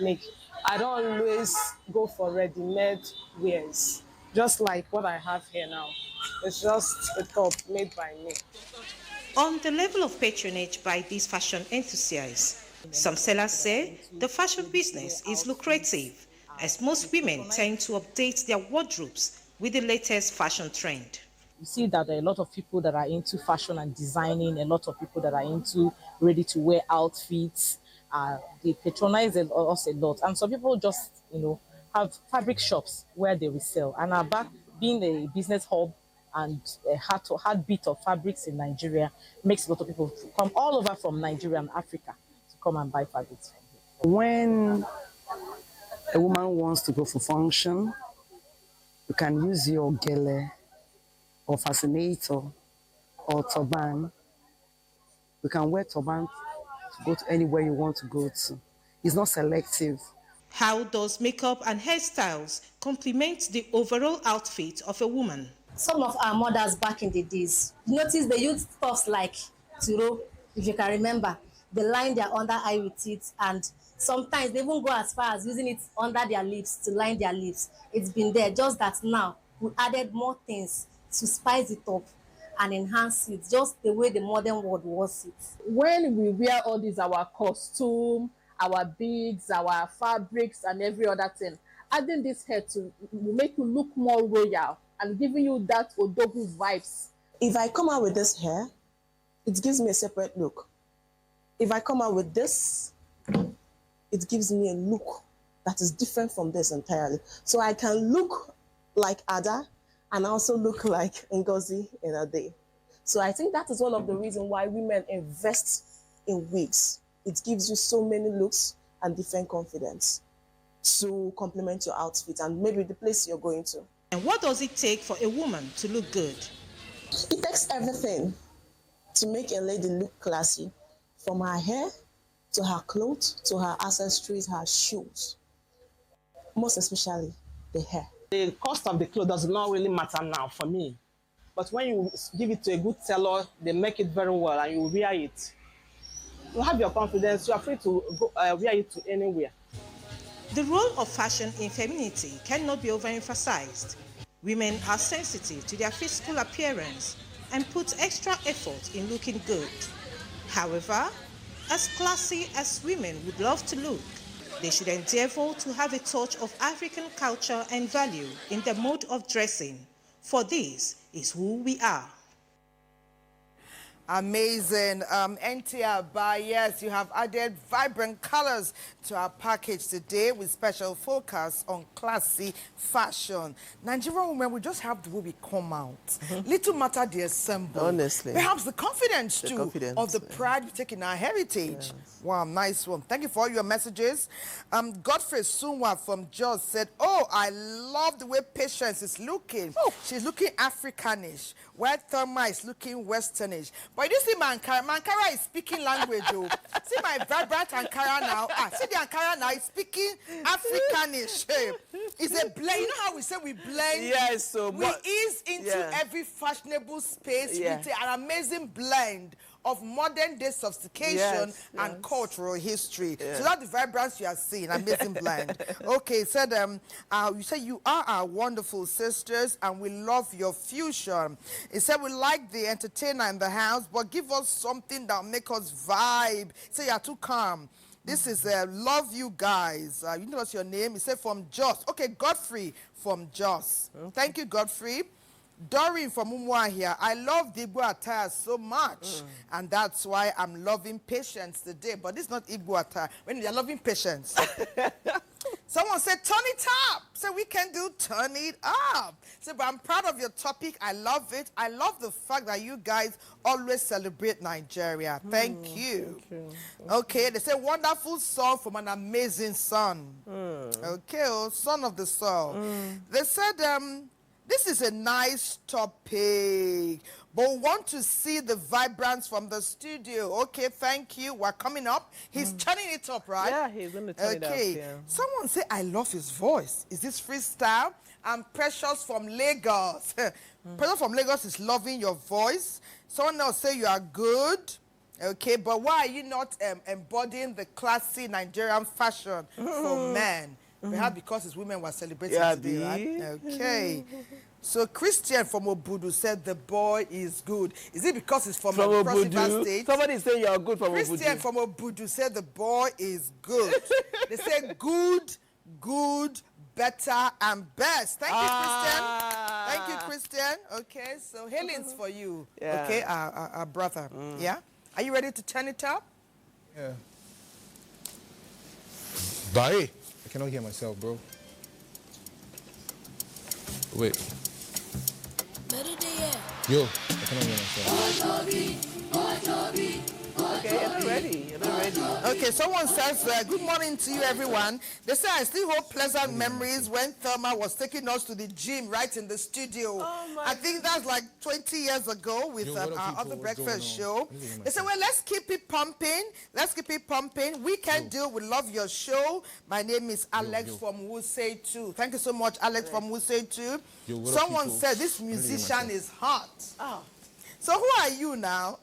make. I don't always go for ready-made wears, just like what I have here now. It's just a top made by me. On the level of patronage by these fashion enthusiasts, some sellers say the fashion business is lucrative, as most women tend to update their wardrobes with the latest fashion trend. You see that there are a lot of people that are into fashion and designing, a lot of people that are into ready-to-wear outfits. They patronize us a lot. And some people just, have fabric shops where they resell. And our back being a business hub and a heartbeat of fabrics in Nigeria makes a lot of people come all over from Nigeria and Africa to come and buy fabrics. When a woman wants to go for function, you can use your gele or fascinator or turban. You can wear turban to go to anywhere you want to go to. It's not selective. How does makeup and hairstyles complement the overall outfit of a woman? Some of our mothers back in the days, notice they used stuff like turo, if you can remember. They line their under eye with it, and sometimes they even go as far as using it under their lips to line their lips. It's been there, just that now we added more things to spice it up and enhance it, just the way the modern world wants it. When we wear all these, our costume, our beads, our fabrics, and every other thing, adding this hair will make you look more royal and giving you that Odogu vibes. If I come out with this hair, it gives me a separate look. If I come out with this, it gives me a look that is different from this entirely. So I can look like Ada and also look like Ngozi in a day. So I think that is one of the reasons why women invest in wigs. It gives you so many looks and different confidence to complement your outfit and maybe the place you're going to. And what does it take for a woman to look good? It takes everything to make a lady look classy, from her hair to her clothes to her accessories, her shoes. Most especially the hair. The cost of the clothes does not really matter now for me. But when you give it to a good seller, they make it very well and you wear it. You have your confidence, you are free to go, wear it to anywhere. The role of fashion in femininity cannot be overemphasized. Women are sensitive to their physical appearance and put extra effort in looking good. However, as classy as women would love to look, they should endeavor to have a touch of African culture and value in their mode of dressing, for this is who we are. Amazing. NTA yes, you have added vibrant colors to our package today with special focus on classy fashion. Nigerian women, we just have the way we come out. Little matter the assemble. Honestly. Perhaps the confidence too of the pride we take in our heritage. Yes. Wow, nice one. Thank you for all your messages. Godfrey Sunwa from Jos said, oh, I love the way Patience is looking. Oh. She's looking Africanish, while Thelma is looking Westernish. But you see Mankara? Mankara is speaking language, oh. See my vibrant Ankara now. See the Ankara now is speaking Africanish. It's a blend. You know how we say we blend? Yes, so we ease into every fashionable space with an amazing blend of modern day sophistication and cultural history. So that's the vibrance you are seeing, amazing blend. Okay, said you said you are our wonderful sisters and we love your fusion. It said we like the entertainer in the house, but give us something that make us vibe. Say you are too calm. This is love you guys. You know what's your name? It said from Jos. Okay, Godfrey from Jos. Okay. Thank you, Godfrey. Doreen from Umuahia, I love the Igbo attire so much, and that's why I'm loving patience today. But this is not Igbo attire. When you're loving patience. Someone said, turn it up. So we can do turn it up. So, but I'm proud of your topic. I love it. I love the fact that you guys always celebrate Nigeria. Thank you. Okay, they say wonderful song from an amazing son. Okay, oh, son of the soul. They said, this is a nice topic, but we want to see the vibrance from the studio. Okay, thank you. We're coming up. He's turning it up, right? Yeah, he's going to turn it up. Okay. Yeah. Someone say, I love his voice. Is this freestyle? I'm Precious from Lagos. Precious from Lagos is loving your voice. Someone else say you are good. Okay, but why are you not embodying the classy Nigerian fashion for men? Perhaps because it's women were celebrating today, right? Okay. So Christian from Obudu said the boy is good. Is it because it's from a Cross State? Somebody say you are good from Obudu. Christian from Obudu said the boy is good. They say good, good, better, and best. Thank you, Christian. Thank you, Christian. Okay, so healings for you. Yeah. Okay, our brother. Yeah? Are you ready to turn it up? Yeah. Bye. I cannot hear myself, bro. Wait. Yo, I cannot hear myself. Okay, you're not ready. You're not ready. Okay, someone says, good morning to you, everyone. They say, I still hold pleasant memories when Thelma was taking us to the gym right in the studio. I think that's like 20 years ago with our other breakfast show. They say, well, let's keep it pumping. Let's keep it pumping. We can do. We love your show. My name is Alex from Wusei 2. Thank you so much, Alex from Wusei 2. Someone said, this musician is hot. So who are you now?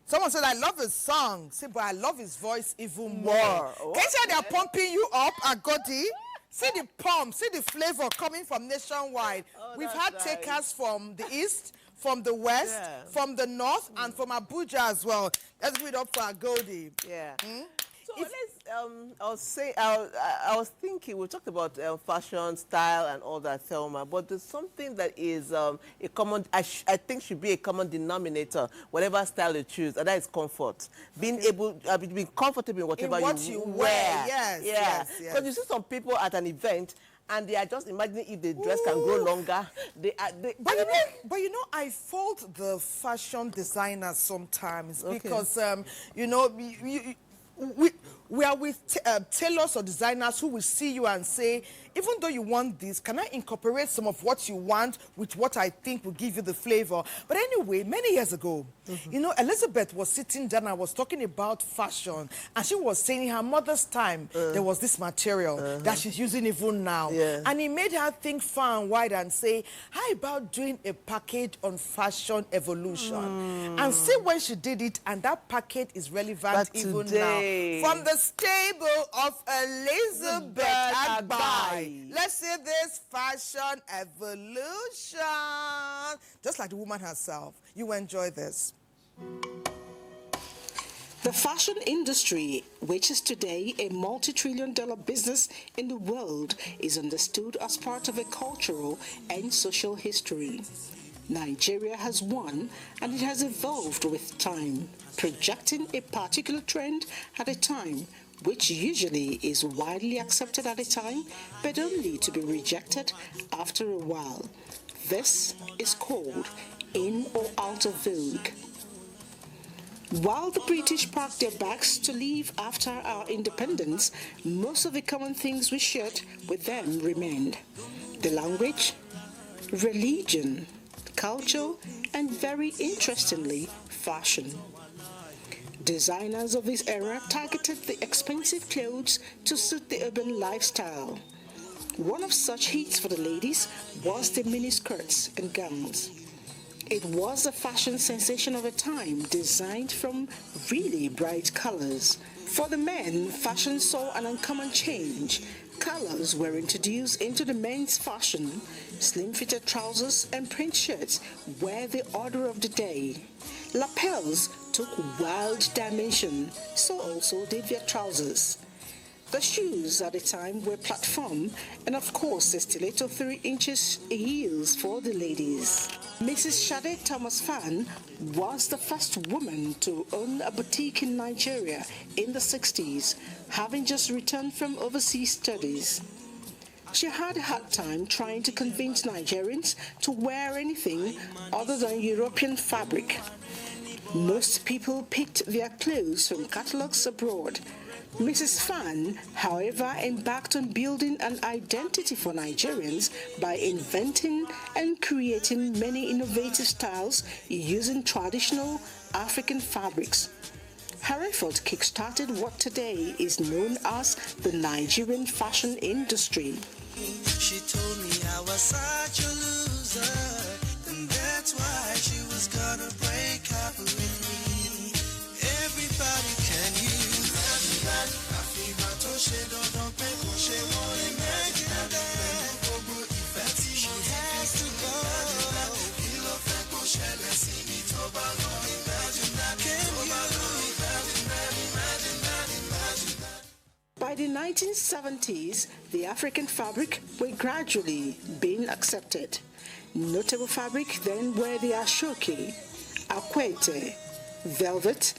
Someone said, I love his song. See, but I love his voice even more. Can you say they're pumping you up, Agodi? See the pump, see the flavor coming from nationwide. We've had takers from the east, from the west, from the north, and from Abuja as well. Let's give it up for Agodi. Yeah. So I was thinking, we talked about fashion, style, and all that, Thelma, but there's something that is a common, I think should be a common denominator, whatever style you choose, and that is comfort. Being being comfortable in whatever you wear. Yes. Because you see some people at an event, and they are just imagining if the dress can grow longer. But you know, I fault the fashion designers sometimes because, you know, we are with tailors or designers who will see you and say, even though you want this, can I incorporate some of what you want with what I think will give you the flavor? But anyway, many years ago, you know, Elizabeth was sitting down and was talking about fashion, and she was saying in her mother's time, there was this material that she's using even now. And it made her think far and wide and say, how about doing a package on fashion evolution? And see when she did it, and that package is relevant even now. From the stable of Elizabeth Agbai. Let's see this fashion evolution. Just like the woman herself. You enjoy this. The fashion industry, which is today a multi-trillion-dollar business in the world, is understood as part of a cultural and social history. Nigeria has won, and it has evolved with time, projecting a particular trend at a time, which usually is widely accepted at a time, but only to be rejected after a while. This is called in or out of vogue. While the British packed their bags to leave after our independence, most of the common things we shared with them remained. The language, religion, culture, and very interestingly, fashion. Designers of this era targeted the expensive clothes to suit the urban lifestyle. One of such hits for the ladies was the miniskirts and gowns. It was a fashion sensation of a time, designed from really bright colors. For the men, fashion saw an uncommon change. Colors were introduced into the men's fashion. Slim-fitted trousers and print shirts were the order of the day. Lapels took wild dimension, so also did their trousers. The shoes at the time were platform and of course the stiletto 3 inches heels for the ladies. Mrs. Shade Thomas Fan was the first woman to own a boutique in Nigeria in the 60s, having just returned from overseas studies. She had a hard time trying to convince Nigerians to wear anything other than European fabric. Most people picked their clothes from catalogs abroad. Mrs. Fan, however, embarked on building an identity for Nigerians by inventing and creating many innovative styles using traditional African fabrics. Her effort kick-started what today is known as the Nigerian fashion industry. She told me I was such a loser, and that's why she was gonna break up with me. Everybody can use that. I feel my she don't pay for she won't imagine that. She has to go. By the 1970s, the African fabric were gradually being accepted. Notable fabric then were the ashoke, akwete, velvet,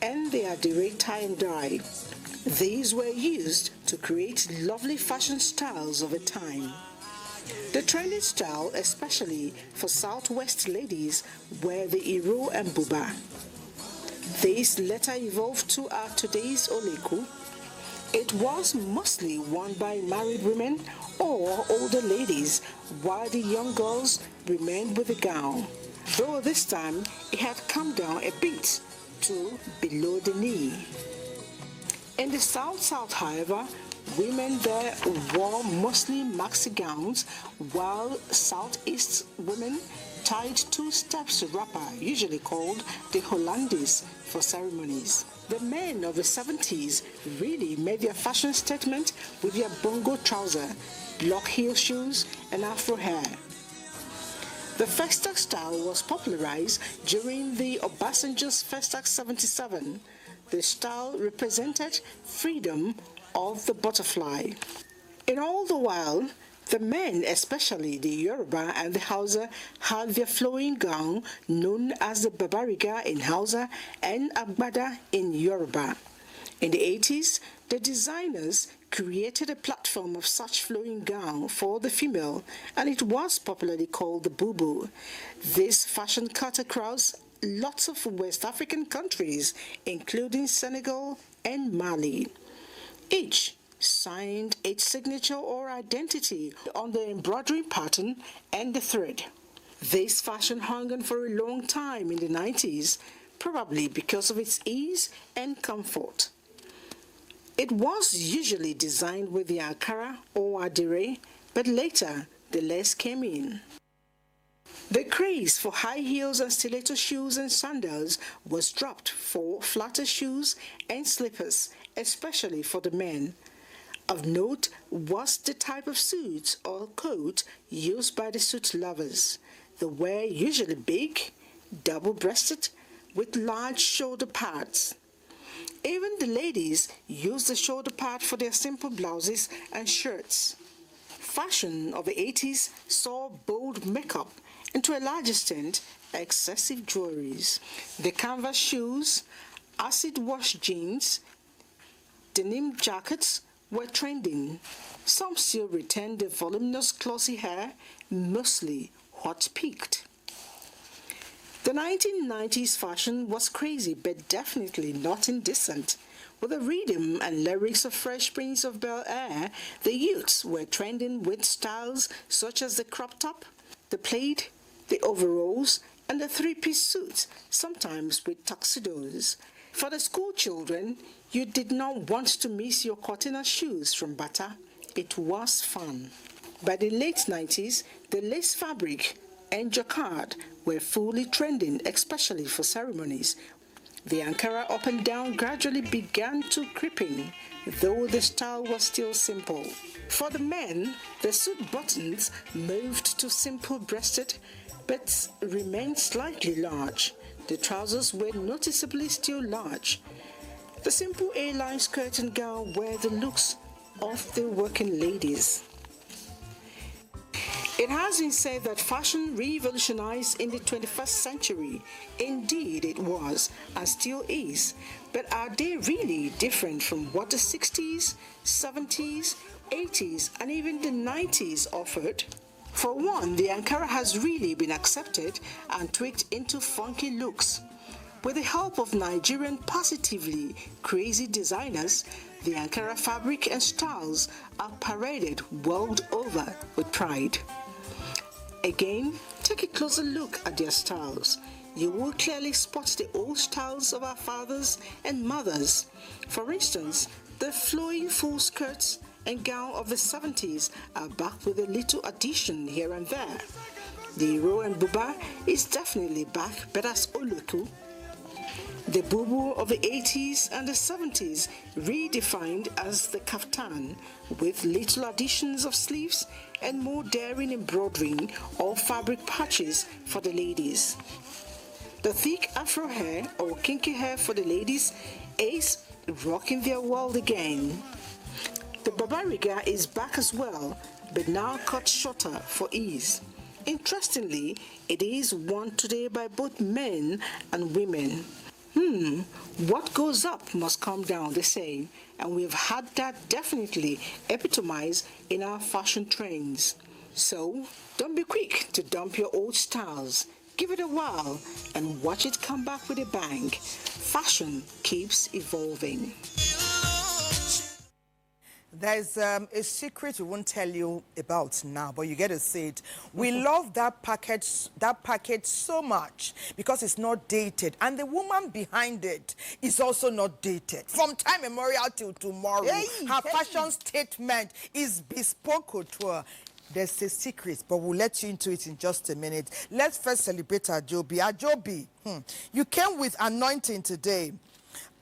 and the adire tie and dye. These were used to create lovely fashion styles of a time. The trending style, especially for Southwest ladies, were the Iro and Buba. These later evolved to our today's Oleku. It was mostly worn by married women or older ladies, while the young girls remained with the gown, though this time it had come down a bit to below the knee. In the South, however, women there wore mostly maxi gowns, while Southeast women tied 2 steps wrapper, usually called the Hollandaise, for ceremonies. The men of the 70s really made their fashion statement with their bongo trouser, block heel shoes, and afro hair. The Festac style was popularized during the Obasanjo's Festac 77. The style represented freedom of the butterfly. In all the while, the men, especially the Yoruba and the Hausa, had their flowing gown known as the Babariga in Hausa and Agbada in Yoruba. In the 80s, the designers created a platform of such flowing gown for the female, and it was popularly called the bubu. This fashion cut across lots of West African countries, including Senegal and Mali. Each signed its signature or identity on the embroidery pattern and the thread. This fashion hung on for a long time in the 90s, probably because of its ease and comfort. It was usually designed with the Ankara or Adire, but later the lace came in. The craze for high heels and stiletto shoes and sandals was dropped for flatter shoes and slippers, especially for the men. Of note was the type of suit or coat used by the suit lovers. They were usually big, double-breasted, with large shoulder pads. Even the ladies used the shoulder pad for their simple blouses and shirts. Fashion of the 80s saw bold makeup and, to a large extent, excessive jewelries. The canvas shoes, acid-wash jeans, denim jackets were trending. Some still retained the voluminous glossy hair, mostly hot-peaked. The 1990s fashion was crazy, but definitely not indecent. With the rhythm and lyrics of Fresh Prince of Bel-Air, the youths were trending with styles such as the crop top, the plaid, the overalls, and the 3-piece suits, sometimes with tuxedos. For the school children, you did not want to miss your Cortina shoes from Bata. It was fun. By the late 90s, the lace fabric and jacquard were fully trending, especially for ceremonies. The Ankara up and down gradually began to creep in, though the style was still simple. For the men, the suit buttons moved to simple-breasted, but remained slightly large. The trousers were noticeably still large. The simple A-line skirt and gown were the looks of the working ladies. It has been said that fashion revolutionized in the 21st century. Indeed, it was and still is. But are they really different from what the 60s, 70s, 80s, and even the 90s offered? For one, the Ankara has really been accepted and tweaked into funky looks. With the help of Nigerian positively crazy designers, the Ankara fabric and styles are paraded world over with pride. Again, take a closer look at their styles. You will clearly spot the old styles of our fathers and mothers. For instance, the flowing full skirts and gown of the 70s are back with a little addition here and there. The Iro and Buba is definitely back, but as Oluku. The Bubu of the 80s and the 70s redefined as the kaftan, with little additions of sleeves and more daring embroidering or fabric patches for the ladies. The thick afro hair or kinky hair for the ladies is rocking their world again. The Babariga is back as well, but now cut shorter for ease. Interestingly, it is worn today by both men and women. What goes up must come down, they say, and we've had that definitely epitomized in our fashion trends. So, don't be quick to dump your old styles. Give it a while and watch it come back with a bang. Fashion keeps evolving. There's a secret we won't tell you about now, but you get to see it. We love that package so much because it's not dated, and the woman behind it is also not dated. From time immemorial till tomorrow, her fashion statement is bespoke couture. There's a secret, but we'll let you into it in just a minute. Let's first celebrate Ajobi. Ajobi, you came with anointing today.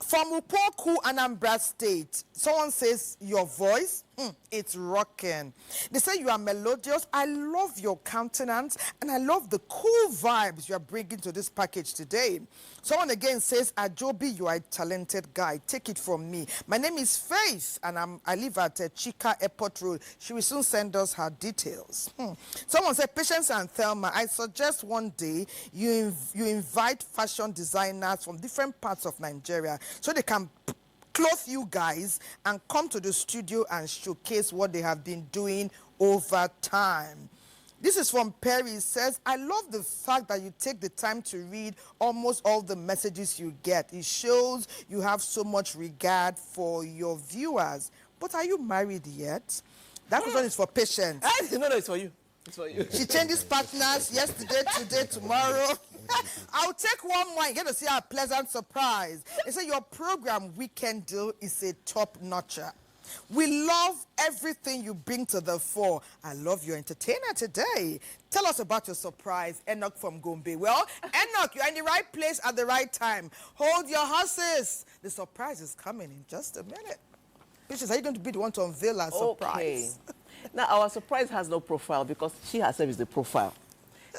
From Upoku, Anambra State, someone says your voice, it's rocking. They say you are melodious. I love your countenance, and I love the cool vibes you are bringing to this package today. Someone again says, Ajobi, you are a talented guy. Take it from me. My name is Faith, and I live at Chika Airport Road. She will soon send us her details. Someone said, Patience and Thelma, I suggest one day you invite fashion designers from different parts of Nigeria so they can clothe you guys and come to the studio and showcase what they have been doing over time. This is from Perry. It says, I love the fact that you take the time to read almost all the messages you get. It shows you have so much regard for your viewers. But are you married yet? That question is for Patience. No, it's for you. It's for you. She changes partners yesterday, today, tomorrow. I'll take one more and get to see a pleasant surprise. They say your program, Weekend Deal, is a top-notcher. We love everything you bring to the fore. I love your entertainer today. Tell us about your surprise, Enoch from Gombe. Well, Enoch, you're in the right place at the right time. Hold your horses. The surprise is coming in just a minute. Patience, are you going to be the one to unveil our surprise? Now, our surprise has no profile because she herself is the profile.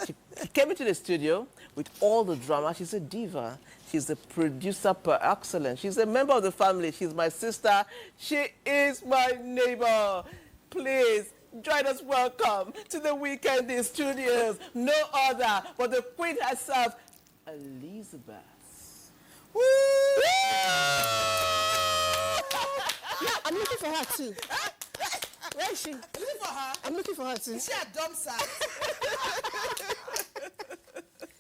She came into the studio with all the drama. She's a diva. She's a producer per excellence. She's a member of the family. She's my sister. She is my neighbor. Please, join us. Welcome to the Weekend in Studios. No other but the queen herself, Elizabeth. Woo! Yeah, I'm looking for her too. Where is she? Looking for her? I'm looking for her too. Is she a dumb side?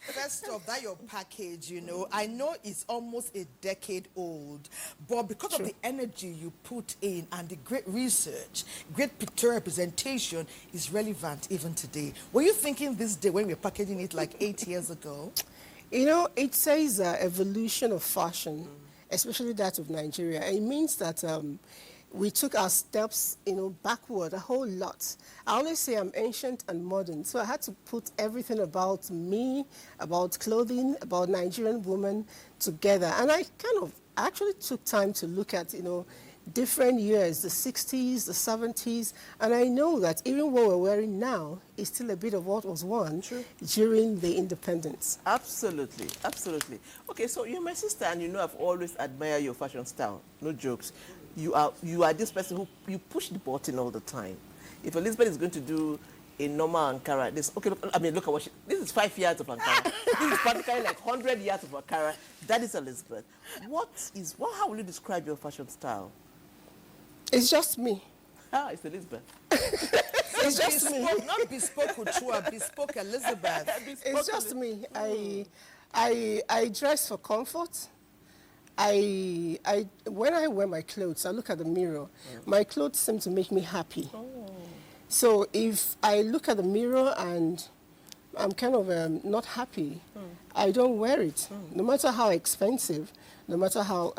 First off, that your package, you know, I know it's almost a decade old, but because of the energy you put in and the great research, great pictorial representation is relevant even today. Were you thinking this day when we were packaging it like 8 years ago? You know, it says evolution of fashion, especially that of Nigeria. It means that we took our steps, you know, backward a whole lot. I always say I'm ancient and modern, so I had to put everything about me, about clothing, about Nigerian women together. And I actually took time to look at, you know, different years, the 60s, the 70s, and I know that even what we're wearing now is still a bit of what was worn during the independence. Absolutely, absolutely. Okay, so you're my sister, and you know I've always admired your fashion style. No jokes. You are this person who you push the button all the time. If Elizabeth is going to do a normal Ankara, look at what this is 5 yards of Ankara. This is practically like 100 yards of Ankara. That is Elizabeth. How will you describe your fashion style? It's just me. It's Elizabeth. It's just me. Not bespoke Utua, bespoke Elizabeth. It's just me. I dress for comfort. When I wear my clothes, I look at the mirror. My clothes seem to make me happy. So if I look at the mirror and I'm kind of not happy, I don't wear it. No matter how expensive, no matter how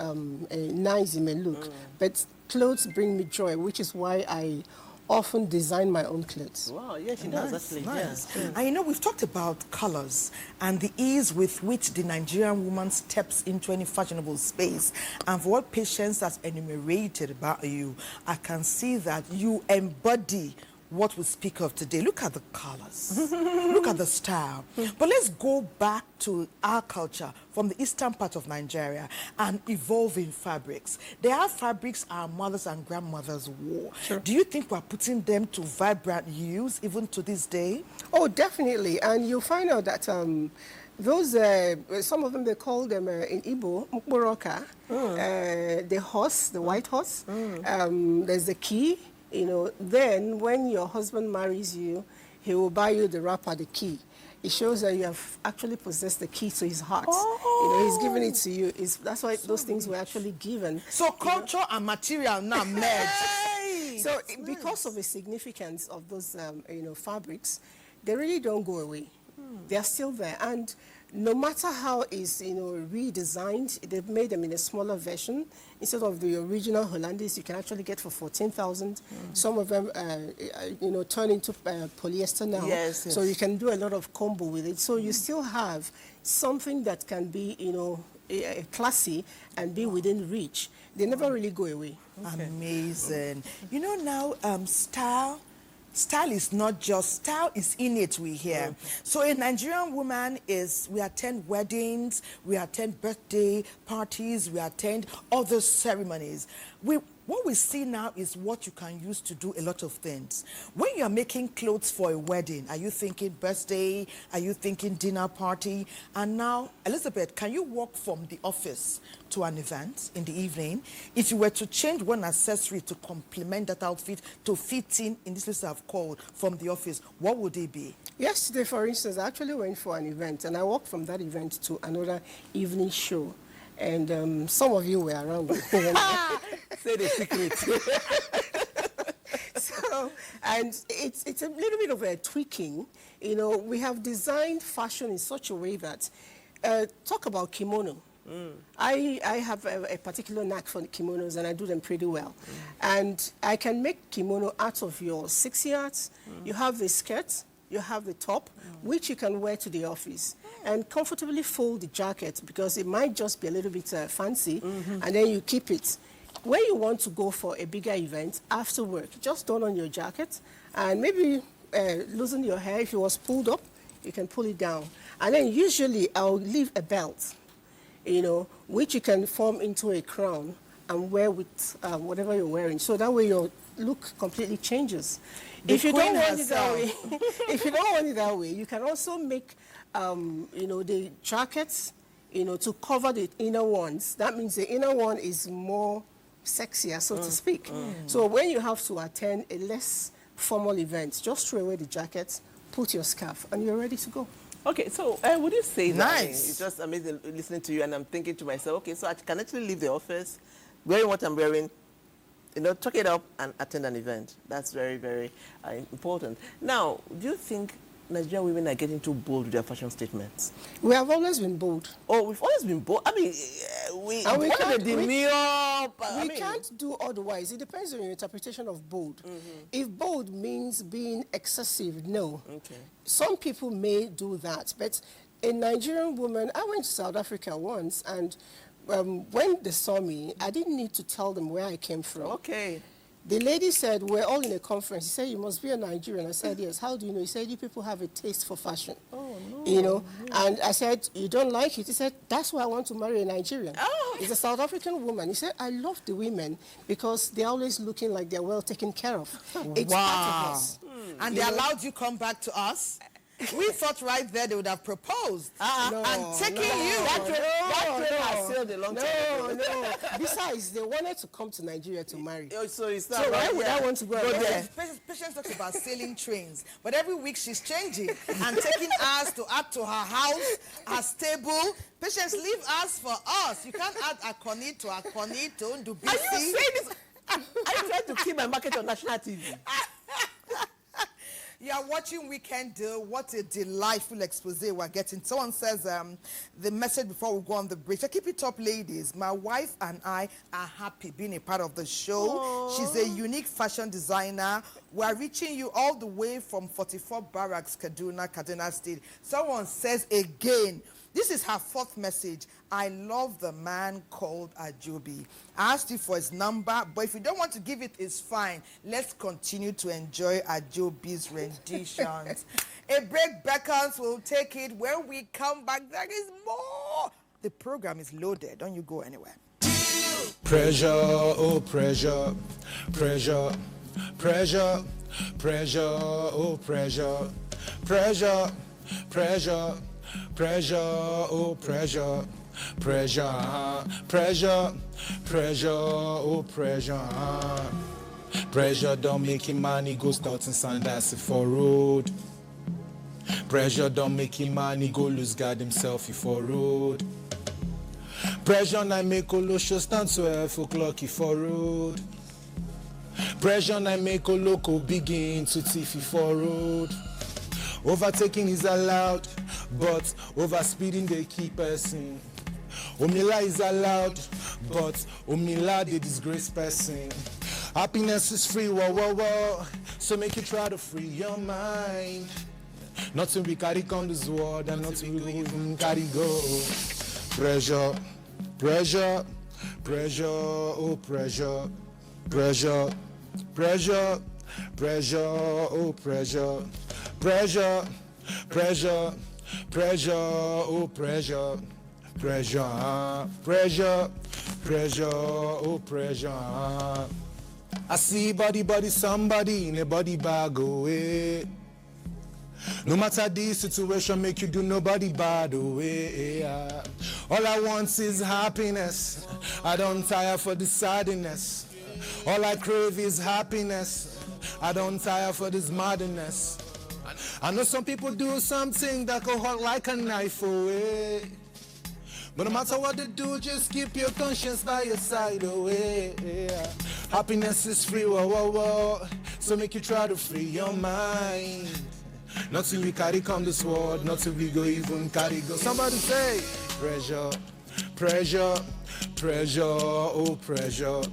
nice it may look. But clothes bring me joy, which is why I often design my own clothes. Wow, yeah, she does actually. Nice. Yeah. And you know, we've talked about colors and the ease with which the Nigerian woman steps into any fashionable space. And for what Patience has enumerated about you, I can see that you embody what we speak of today. Look at the colors. Look at the style. But let's go back to our culture from the eastern part of Nigeria and evolving fabrics. There are fabrics our mothers and grandmothers wore. Do you think we're putting them to vibrant use even to this day? Oh, definitely. And you'll find out that those, some of them, they call them in Igbo, Mkboroka, the horse, the white horse. There's the key. You know, then when your husband marries you, he will buy you the wrapper, the key. It shows that you have actually possessed the key to his heart. You know, he's giving it to you. That's why those things were actually given. So culture and material now merge. So because of the significance of those, fabrics, they really don't go away. They are still there. And no matter how it's, redesigned, they've made them in a smaller version. Instead of the original Hollandaise, you can actually get for 14,000. Some of them, turn into polyester now. Yes. So you can do a lot of combo with it. So you still have something that can be, classy and be within reach. They never really go away. Amazing. You know now, Style is not just, style is innate, we hear. So a Nigerian woman we attend weddings, we attend birthday parties, we attend other ceremonies. What we see now is what you can use to do a lot of things. When you're making clothes for a wedding, are you thinking birthday? Are you thinking dinner party? And now, Elizabeth, can you walk from the office to an event in the evening? If you were to change one accessory to complement that outfit, to fit in this list I've called, from the office, what would it be? Yesterday, for instance, I actually went for an event, and I walked from that event to another evening show. And some of you were around. Say the secret. So, and it's a little bit of a tweaking. You know, we have designed fashion in such a way that, talk about kimono. I have a particular knack for kimonos, and I do them pretty well. And I can make kimono out of your 6 yards. You have the skirt, you have the top, which you can wear to the office, and comfortably fold the jacket because it might just be a little bit fancy, and then you keep it. When you want to go for a bigger event after work, just turn on your jacket and maybe loosen your hair. If it was pulled up, you can pull it down. And then usually I'll leave a belt, which you can form into a crown and wear with whatever you're wearing. So that way your look completely changes. If you don't want it that way, if you don't want it that way, you can also make, the jackets, to cover the inner ones. That means the inner one is more sexier, so to speak. So when you have to attend a less formal event, just throw away the jacket, put your scarf, and you're ready to go. Okay, so would you say that? Nice. It's just amazing listening to you, and I'm thinking to myself, okay, so I can actually leave the office wearing what I'm wearing, tuck it up and attend an event. That's very, very important. Now, do you think Nigerian women are getting too bold with their fashion statements? We have always been bold. Oh, we've always been bold. I mean, we can't do otherwise. It depends on your interpretation of bold. If bold means being excessive, no. Okay. Some people may do that, but a Nigerian woman, I went to South Africa once, and when they saw me, I didn't need to tell them where I came from. Okay. The lady said, we're all in a conference. He said, you must be a Nigerian. I said, yes. How do you know? He said, you people have a taste for fashion. Oh, no. You know, and I said, you don't like it? He said, that's why I want to marry a Nigerian. Oh. He's a South African woman. He said, I love the women because they're always looking like they're well taken care of. It's part of us. And they allowed you come back to us? We thought right there they would have proposed and taken you. That train has sailed a long time ago. No. Besides, they wanted to come to Nigeria to marry. So it's not why right would I want to go there? Patience talks about sailing trains, but every week she's changing and taking us to add to her house, her stable. Patience, leave us for us. You can't add Akoni to Akoni to Ndubisi. Are you saying this? I tried to keep my market on national TV. You are watching Weekend Deal. What a delightful expose we're getting. Someone says the message before we go on the break. So keep it up, ladies. My wife and I are happy being a part of the show. Aww. She's a unique fashion designer. We're reaching you all the way from 44 Barracks, Kaduna State. Someone says again, this is her fourth message. I love the man called Ajobi. I asked you for his number, but if you don't want to give it, it's fine. Let's continue to enjoy Ajobi's renditions. A break beckons. We'll take it. When we come back, there is more. The program is loaded. Don't you go anywhere. Pressure, oh pressure, pressure, pressure, pressure, oh pressure, pressure, pressure, pressure, oh pressure, pressure, pressure, pressure, oh pressure. Pressure don't make him money go start and sand that's for road. Pressure don't make him money go lose guard himself for road. Pressure na make Olosho stand 12 o'clock for road. Pressure na make Oloko begin to thief for road. Overtaking is allowed, but overspeeding they keep person. Omila is allowed, but Omila they disgrace person. Happiness is free, whoa, whoa, whoa. So make you try to free your mind. Nothing we carry on this world and nothing we even carry go. Pressure, pressure, pressure, oh pressure, pressure, pressure, pressure, oh pressure, pressure, pressure, pressure, oh pressure, pressure, pressure, pressure, oh pressure. I see body, somebody in a body bag away. No matter the situation, make you do nobody bad away. All I want is happiness. I don't tire for the sadness. All I crave is happiness. I don't tire for this madness. I know some people do something that go hot like a knife away. But no matter what they do, just keep your conscience by your side away. Happiness is free, whoa, whoa, whoa. So make you try to free your mind. Nothing we carry come this world, nothing we go even carry go. Somebody say, pressure, pressure, pressure, oh pressure,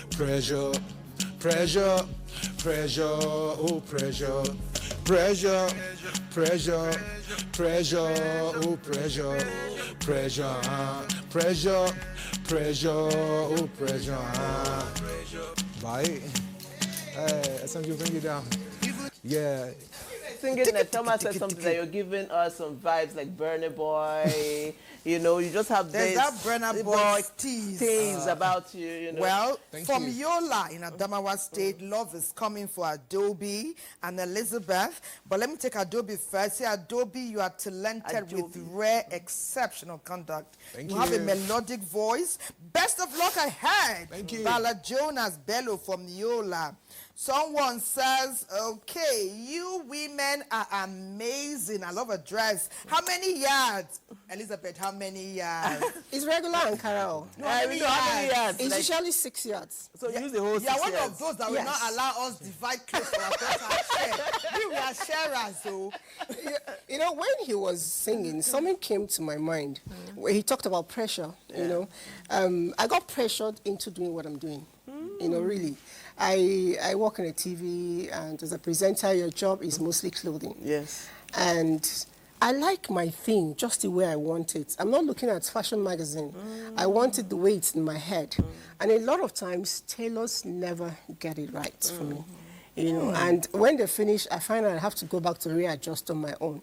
pressure, pressure, pressure, oh pressure, pressure, pressure, pressure, oh pressure, pressure, pressure, pressure, oh pressure. Bye. Hey, something bring you down. Yeah. Thinking that Thomas said something that you're giving us some vibes like Burna Boy. You know, you just have there's this that Burna Boy tease about you, you know. Well, from Yola in Adamawa State, love is coming for Adobe and Elizabeth. But let me take Adobe first. Say, Adobe, you are talented with rare, exceptional conduct. You have a melodic voice. Best of luck ahead. Thank you. Bala Jonas Bello from Yola. Someone says, okay, you women are amazing. I love a dress. How many yards? Elizabeth, how many yards? It's regular Ankara. No, how many yards? It's usually 6 yards. So use the whole 6 yards. You're one of those that will not allow us divide clothes for our share. We are sharers, so. You know, when he was singing, something came to my mind where he talked about pressure, you know. I got pressured into doing what I'm doing, you know, really. I work on a TV, and as a presenter, your job is mostly clothing. Yes. And I like my thing just the way I want it. I'm not looking at fashion magazine. I want it the way it's in my head. And a lot of times, tailors never get it right for me. You know, and when they finish, I find I have to go back to readjust on my own.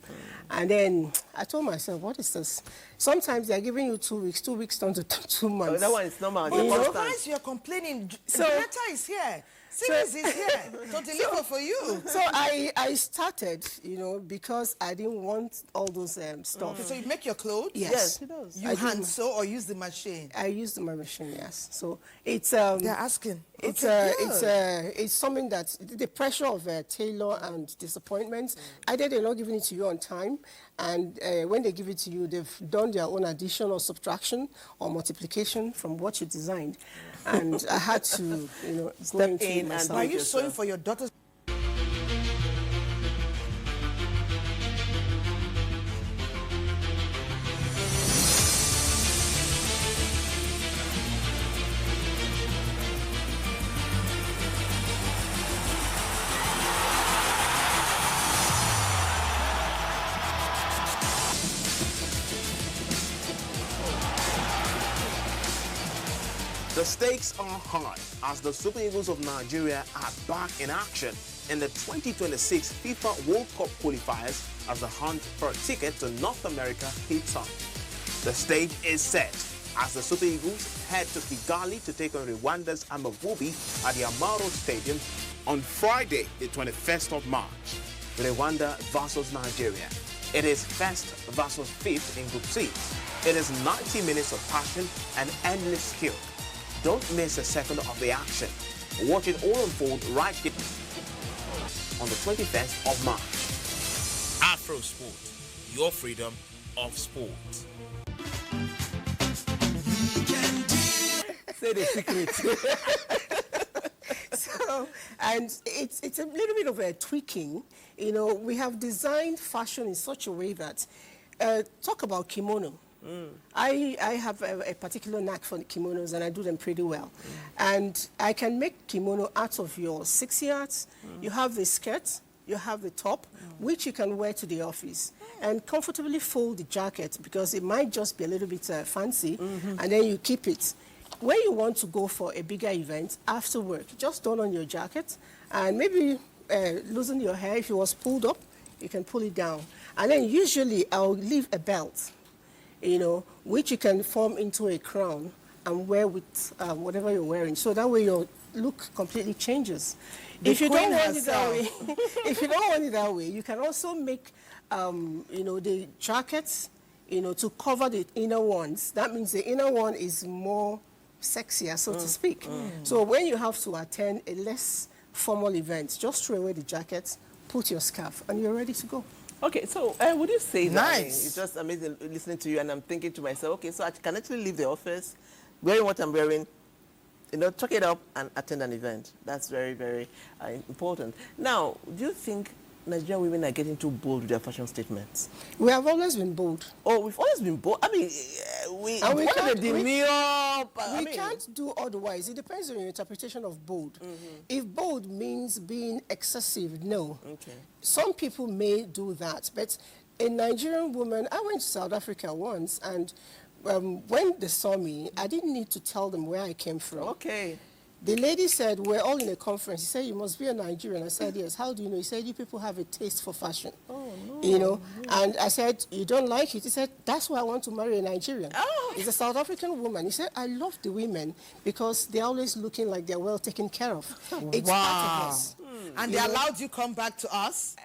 And then I told myself, what is this? Sometimes they're giving you 2 weeks. 2 weeks turn to 2 months. Oh, that one is normal. But sometimes you're complaining. So, the letter is here. Series is here to deliver for you. So I started, you know, because I didn't want all those stuff. So you make your clothes? Yes. He does. You hand sew or use the machine? I use my machine, yes. So it's they're asking. It's something that the pressure of tailor and disappointment. Either they're not giving it to you on time, and when they give it to you, they've done their own addition or subtraction or multiplication from what you designed, and I had to, you know, step in. And are you sewing for your daughters? The stakes are high as the Super Eagles of Nigeria are back in action in the 2026 FIFA World Cup qualifiers as the hunt for a ticket to North America heats up. The stage is set as the Super Eagles head to Kigali to take on Rwanda's Amavubi at the Amaro Stadium on Friday, the 21st of March. Rwanda versus Nigeria. It is first versus fifth in Group C. It is 90 minutes of passion and endless skill. Don't miss a second of the action. Watch it all unfold right here on the 21st of March. Afro Sport, your freedom of sport. Say the secret. So, and it's a little bit of a tweaking. You know, we have designed fashion in such a way that, talk about kimono. I have a particular knack for the kimonos, and I do them pretty well. And I can make kimono out of your 6 yards. You have the skirt, you have the top, which you can wear to the office, and comfortably fold the jacket because it might just be a little bit fancy, and then you keep it. When you want to go for a bigger event after work, just turn on your jacket and maybe loosen your hair. If it was pulled up, you can pull it down. And then usually I'll leave a belt, you know, which you can form into a crown and wear with whatever you're wearing. So that way your look completely changes. If you don't want it that way, if you don't want it that way, you can also make, you know, the jackets, you know, to cover the inner ones. That means the inner one is more sexier, so to speak. So when you have to attend a less formal event, just throw away the jacket, put your scarf, and you're ready to go. Okay, so would you say that? Nice. It's just amazing listening to you, and I'm thinking to myself, okay, so I can actually leave the office wearing what I'm wearing, you know, tuck it up and attend an event. That's very, very important. Now, do you think Nigerian women are getting too bold with their fashion statements? We have always been bold. Oh, we've always been bold. I mean, we can't do otherwise. It depends on your interpretation of bold. If bold means being excessive, no. Okay. Some people may do that, but a Nigerian woman, I went to South Africa once, and when they saw me, I didn't need to tell them where I came from. Okay. The lady said, we're all in a conference. He said, you must be a Nigerian. I said, yes. How do you know? He said, you people have a taste for fashion. Oh, no. You know, and I said, you don't like it? He said, that's why I want to marry a Nigerian. Oh. He's a South African woman. He said, I love the women because they're always looking like they're well taken care of. It's part of us. And they allowed you come back to us?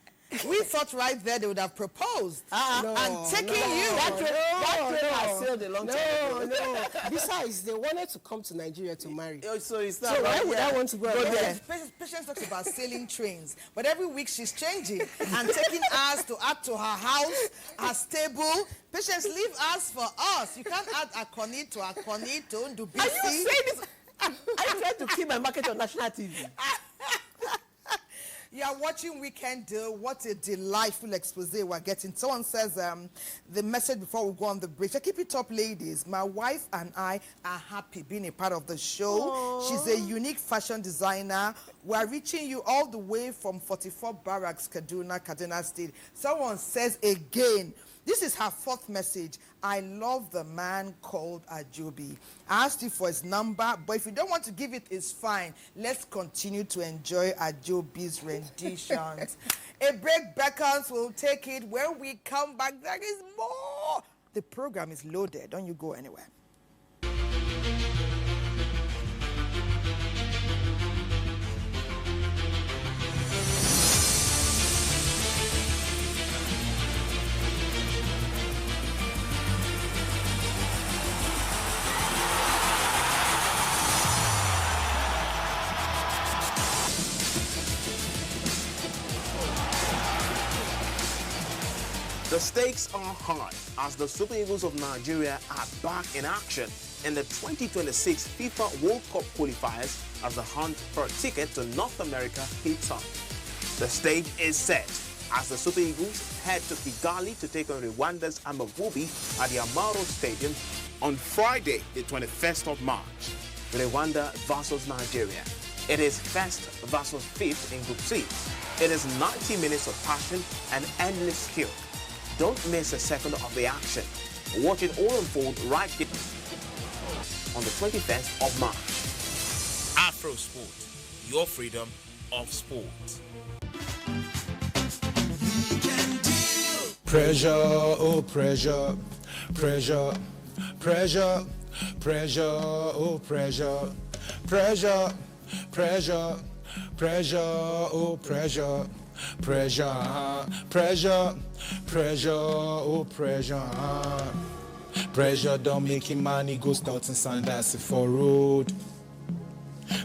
We thought right there they would have proposed and taken you. That train has sailed a long time ago. No. Besides, they wanted to come to Nigeria to marry. So it's not So why would I want to go there? Patience talks about sailing trains, but every week she's changing and taking us to add to her house, her stable. Patience, leave us for us. You can't add Akoni to Akoni to Ndubisi. Are you saying this? Are you trying to keep my market on national TV? You are watching Weekend Deal. What a delightful expose we're getting. Someone says the message before we go on the break. So keep it up, ladies. My wife and I are happy being a part of the show. Aww. She's a unique fashion designer. We're reaching you all the way from 44 Barracks, Kaduna State. Someone says again, this is her fourth message. I love the man called Ajobi. I asked you for his number, but if you don't want to give it, it's fine. Let's continue to enjoy Ajobi's renditions. A break beckons. We'll take it. When we come back, there is more. The program is loaded. Don't you go anywhere. The stakes are high as the Super Eagles of Nigeria are back in action in the 2026 FIFA World Cup qualifiers as the hunt for a ticket to North America heats up. The stage is set as the Super Eagles head to Kigali to take on Rwanda's Amavubi at the Amaro Stadium on Friday, the 21st of March. Rwanda versus Nigeria. It is first versus fifth in Group C. It is 90 minutes of passion and endless skill. Don't miss a second of the action. Watch it all unfold right here on the 21st of March. Afro Sport, your freedom of sport. Pressure, oh pressure, pressure, pressure, pressure, oh pressure, pressure, pressure, pressure, oh pressure, pressure, pressure, pressure, oh pressure. Pressure don't make him money go start and sandals for road.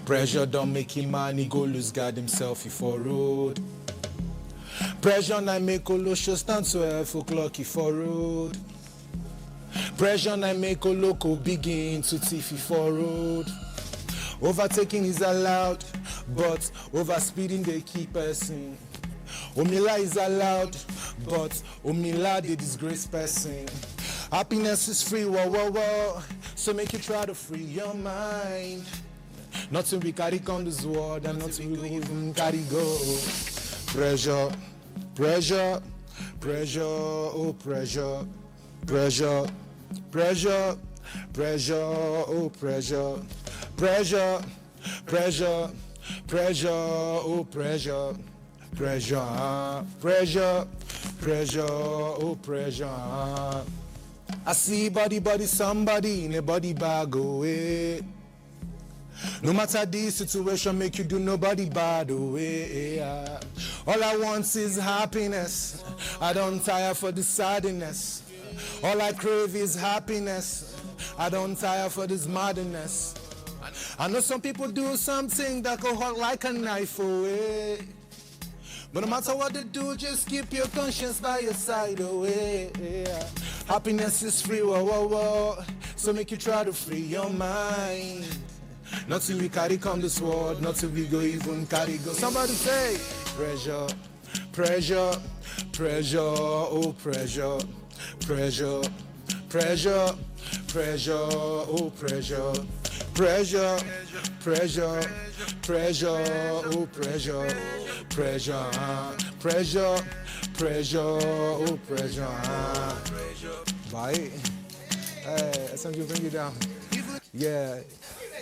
Pressure don't make him money go lose guard himself for road. Pressure na make Olosho stand 12 o'clock for road. Pressure na make Oloko begin to thief for road. Overtaking is allowed, but overspeeding they keep person. Omila is allowed, but Omila they disgrace person. Happiness is free, whoa, whoa, whoa. So make you try to free your mind. Nothing we carry come this world, and nothing we even carry go. Pressure, pressure, pressure, oh pressure, pressure, pressure, pressure, oh pressure, pressure, pressure, pressure, oh pressure, pressure, pressure, pressure, oh pressure. I see body, somebody in a body bag away. No matter the situation, make you do nobody bad away. All I want is happiness. I don't tire for the sadness. All I crave is happiness. I don't tire for this madness. I know some people do something that go hot like a knife away. But no matter what they do, just keep your conscience by your side away. Happiness is free, whoa, whoa, whoa. So make you try to free your mind. Nothing we carry come this world, nothing we go even carry go. Somebody say, pressure, pressure, pressure, oh pressure, pressure, pressure, pressure, oh pressure, pressure, pressure, pressure, oh pressure, pressure, pressure, pressure, oh pressure. Bye. Hey, something bring you down. Yeah.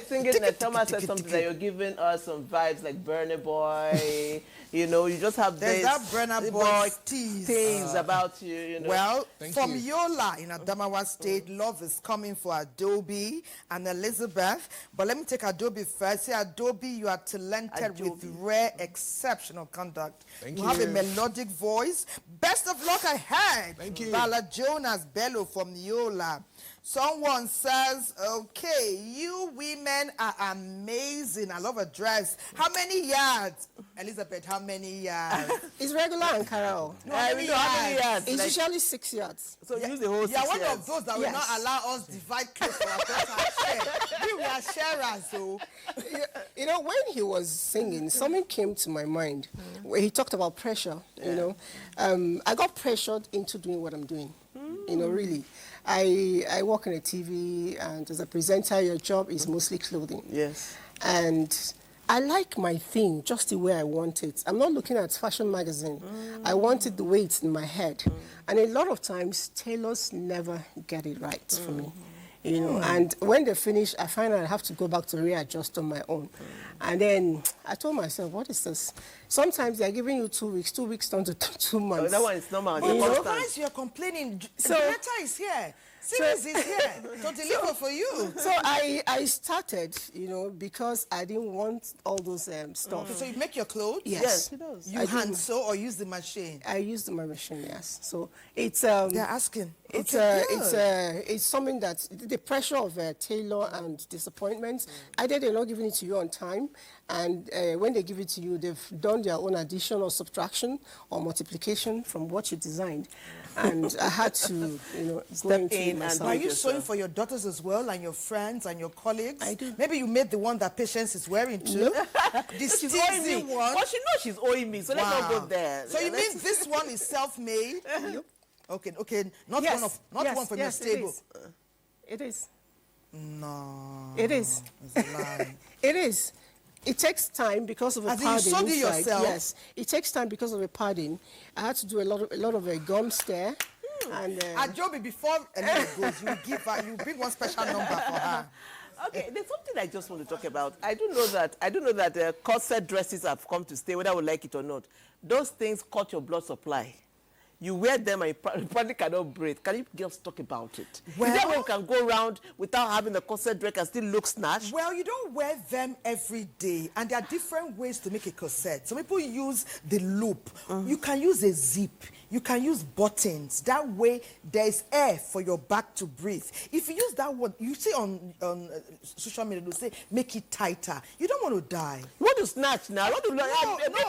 Thinking that Thomas said something that you're giving us some vibes like Burna Boy. You know, you just have there's this that Burna Boy things about you, you know. Well, from Yola in Adamawa State, love is coming for Adobe and Elizabeth. But let me take Adobe first. Say, Adobe, you are talented with rare, exceptional conduct. Thank you have a you. melodic voice. Best of luck ahead. Thank you. Bala Jonas Bello from Yola. Someone says, okay, you women are amazing. I love a dress. How many yards? Elizabeth, how many yards? It's regular Ankara. No, how many yards? It's usually 6 yards. So use the whole 6 yards. yards. One of those that will not allow us divide clothes for ourselves and share. We are sharers, so. You know, when he was singing, something came to my mind where he talked about pressure, you know. I got pressured into doing what I'm doing, you know, really. I work in a TV, and as a presenter, your job is mostly clothing. Yes. And I like my thing just the way I want it. I'm not looking at fashion magazine. I want it the way it's in my head. And a lot of times, tailors never get it right for me. You know, and when they finish, I find out I have to go back to readjust on my own. And then I told myself, what is this? Sometimes they're giving you 2 weeks, 2 weeks down to 2 months. Oh, that one is normal. But sometimes you're complaining. So, the letter is here. Series is here to deliver for you. So I started, you know, because I didn't want all those stuff. So you make your clothes? Yes. He does. You hand sew or use the machine? I use my machine, yes. So it's they're asking. It's something that the pressure of tailor and disappointment. Either they're not giving it to you on time, and when they give it to you, they've done their own addition or subtraction or multiplication from what you designed. And I had to, you know, step in. And are you sewing for your daughters as well, and your friends and your colleagues? I do. Maybe you made the one that Patience is wearing too. This she's owing me. one. Well, she knows she's owing me, so let's not go there. So you mean this one is self-made? Okay. Not one from your stable. It is. No. It is. It's a lie. It is. It takes time because of a padding. You sewed it inside. yourself? Yes, it takes time because of a padding. I had to do a lot of a gum stare. And Ajobi, before Elena goes, you bring one special number for her. Okay, there's something I just want to talk about. I do know that corset dresses have come to stay, whether we like it or not. Those things cut your blood supply. You wear them and you probably cannot breathe. Can you just talk about it? Well, is there one can go around without having a corset dress and still look snatched? Well, you don't wear them every day, and there are different ways to make a corset. Some people use the loop. You can use a zip. You can use buttons. That way, there's air for your back to breathe. If you use that one, you see on social media, they'll say, make it tighter. You don't want to die. You want to snatch now? No.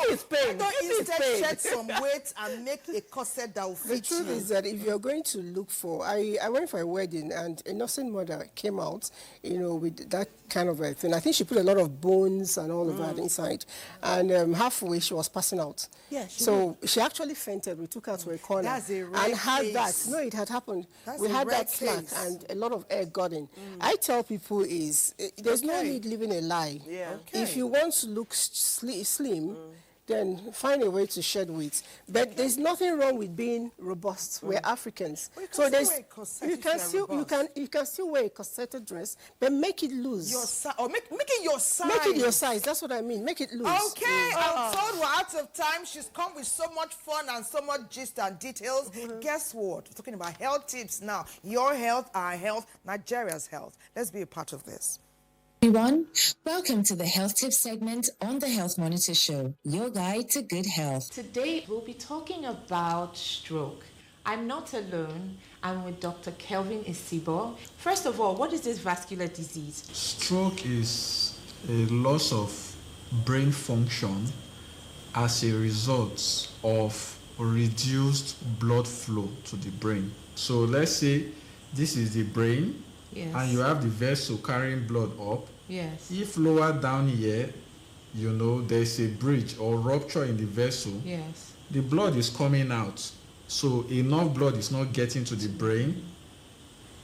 It's pain. Don't instead shed some weight and make a corset that will fit The truth is that if you're going to look for... I went for a wedding, and a nursing mother came out, you know, with that kind of a thing. I think she put a lot of bones and all of that inside. And halfway, she was passing out. Yeah, she actually fainted. We took her to a corner. That's a and had that. No, it had happened. We had that slack, and a lot of air got in. I tell people there's no need living a lie. Yeah. If you want to look slim, then find a way to shed weight. But there's nothing wrong with being robust. We're Africans. Well, so you can still wear a corseted dress, but make it loose. Make it your size. Make it your size. That's what I mean. Make it loose. Okay, I'm told we're out of time. She's come with so much fun and so much gist and details. Guess what? We're talking about health tips now. Your health, our health, Nigeria's health. Let's be a part of this. Everyone, welcome to the Health Tips segment on the Health Monitor Show, your guide to good health. Today, we'll be talking about stroke. I'm not alone. I'm with Dr. Kelvin Isibo. First of all, what is this vascular disease? Stroke is a loss of brain function as a result of reduced blood flow to the brain. So let's say this is the brain. Yes. And you have the vessel carrying blood up. Yes. If lower down here, you know, there's a bridge or rupture in the vessel. Yes. The blood is coming out. So enough blood is not getting to the brain.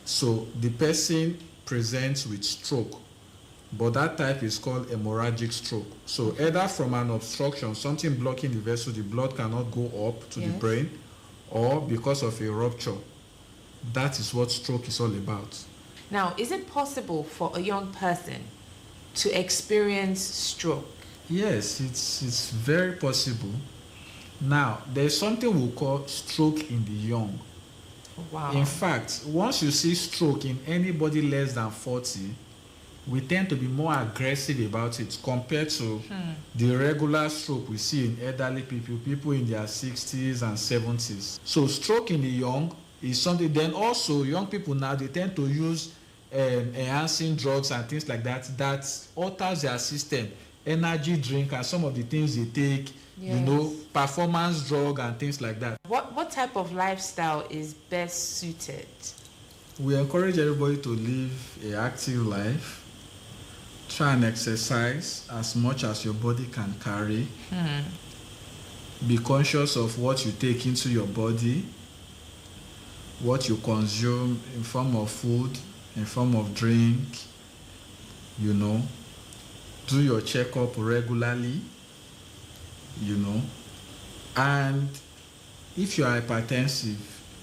So the person presents with stroke. But that type is called hemorrhagic stroke. So either from an obstruction, something blocking the vessel, the blood cannot go up to the brain, or because of a rupture. That is what stroke is all about. Now, is it possible for a young person to experience stroke? Yes, it's very possible. Now, there's something we call stroke in the young. Wow. In fact, once you see stroke in anybody less than 40, we tend to be more aggressive about it compared to the regular stroke we see in elderly people in their 60s and 70s. So stroke in the young is something. Then also, young people now, they tend to use enhancing drugs and things like that alters their system. Energy drink and some of the things they take, you know, performance drug and things like that. What type of lifestyle is best suited? We encourage everybody to live an active life. Try and exercise as much as your body can carry. Be conscious of what you take into your body, what you consume in form of food, in form of drink, you know. Do your checkup regularly, you know. And if you are hypertensive,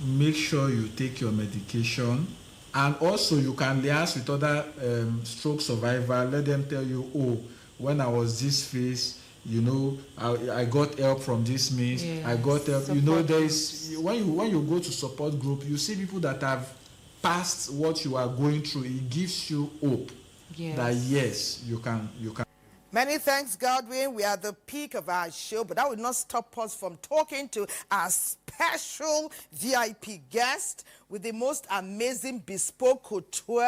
make sure you take your medication. And also you can liaise with other stroke survivors. Let them tell you, oh, when I was this phase, you know, I got help from this means. I got help. You know, there is when you go to support group, you see people that have passed what you are going through. It gives you hope that yes, you can. Many thanks, Godwin. We are at the peak of our show, but that will not stop us from talking to our special VIP guest with the most amazing bespoke couture.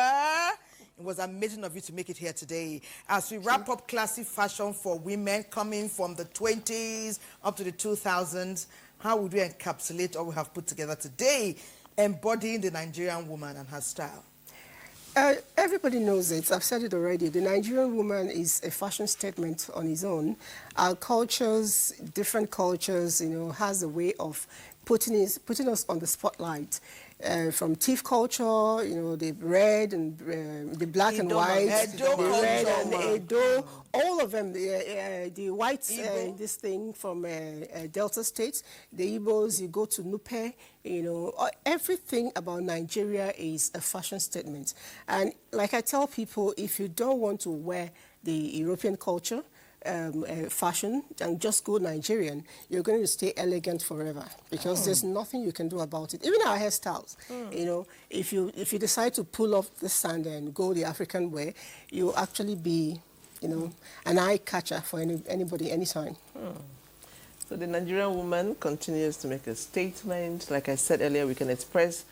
It was amazing of you to make it here today. As we wrap up classic fashion for women coming from the 20s up to the 2000s, how would we encapsulate all we have put together today, embodying the Nigerian woman and her style? Everybody knows it. I've said it already. The Nigerian woman is a fashion statement on its own. Our cultures, different cultures, you know, has a way of putting us on the spotlight. From thief culture, you know, the red and the black and white, the red and Edo, all of them, the white, this thing from Delta States, the Igbos, you go to Nupe, you know, everything about Nigeria is a fashion statement. And like I tell people, if you don't want to wear the European culture, fashion and just go Nigerian, you're going to stay elegant forever because there's nothing you can do about it. Even our hairstyles, you know, if you decide to pull off the sand and go the African way, you'll actually be, you know, an eye catcher for anybody, anytime. So the Nigerian woman continues to make a statement. Like I said earlier, we can express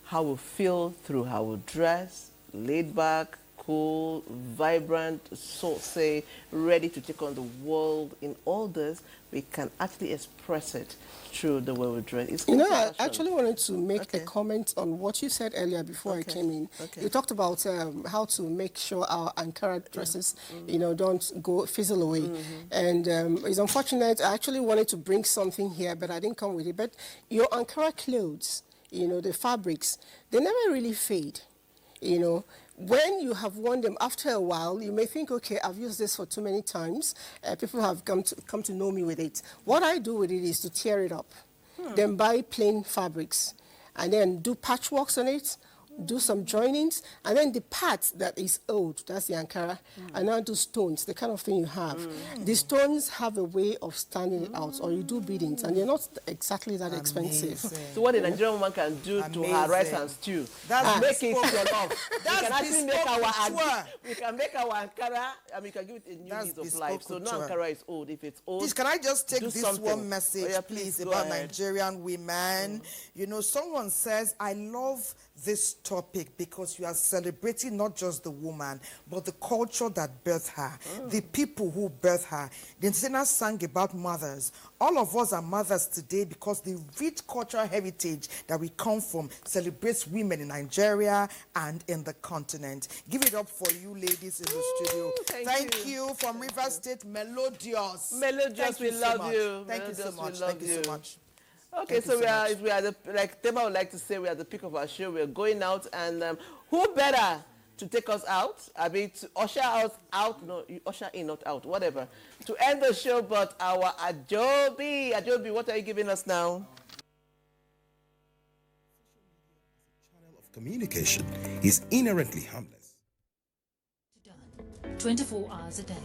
how we feel through how we dress, laid back, cool, vibrant, saucy, ready to take on the world. In all this, we can actually express it through the way we dress. You know, I actually wanted to make a comment on what you said earlier before I came in. You talked about how to make sure our Ankara dresses, you know, don't fizzle away. And it's unfortunate. I actually wanted to bring something here, but I didn't come with it. But your Ankara clothes, you know, the fabrics, they never really fade, you know. When you have worn them after a while, you may think, okay, I've used this for too many times. People have come to know me with it. What I do with it is to tear it up, then buy plain fabrics, and then do patchworks on it, do some joinings, and then the part that is old, that's the Ankara, and now do stones, the kind of thing you have. The stones have a way of standing it out, or you do beadings, and they're not exactly that expensive. So what the Nigerian woman can do to her rice and stew, make it your love. We can make our Ankara, and we can give it a new lease of life. So no Ankara is old. If it's old, please, can I just take this one message, please, about Nigerian women? You know, someone says, I love this topic because you are celebrating not just the woman, but the culture that birthed her, the people who birthed her. The entertainer sang about mothers. All of us are mothers today because the rich cultural heritage that we come from celebrates women in Nigeria and in the continent. Give it up for you ladies in the studio. Thank you from River State, Melodious. Melodious, we love you. Thank you so much. Thank you so much. Okay, so we are the, like Tema would like to say, we are at the peak of our show. We are going out, and who better to take us out? I mean, to usher us out. No, you usher in, not out. Whatever. To end the show, but our Ajobi. Ajobi, what are you giving us now? Channel of communication is inherently harmless. 24 hours a day.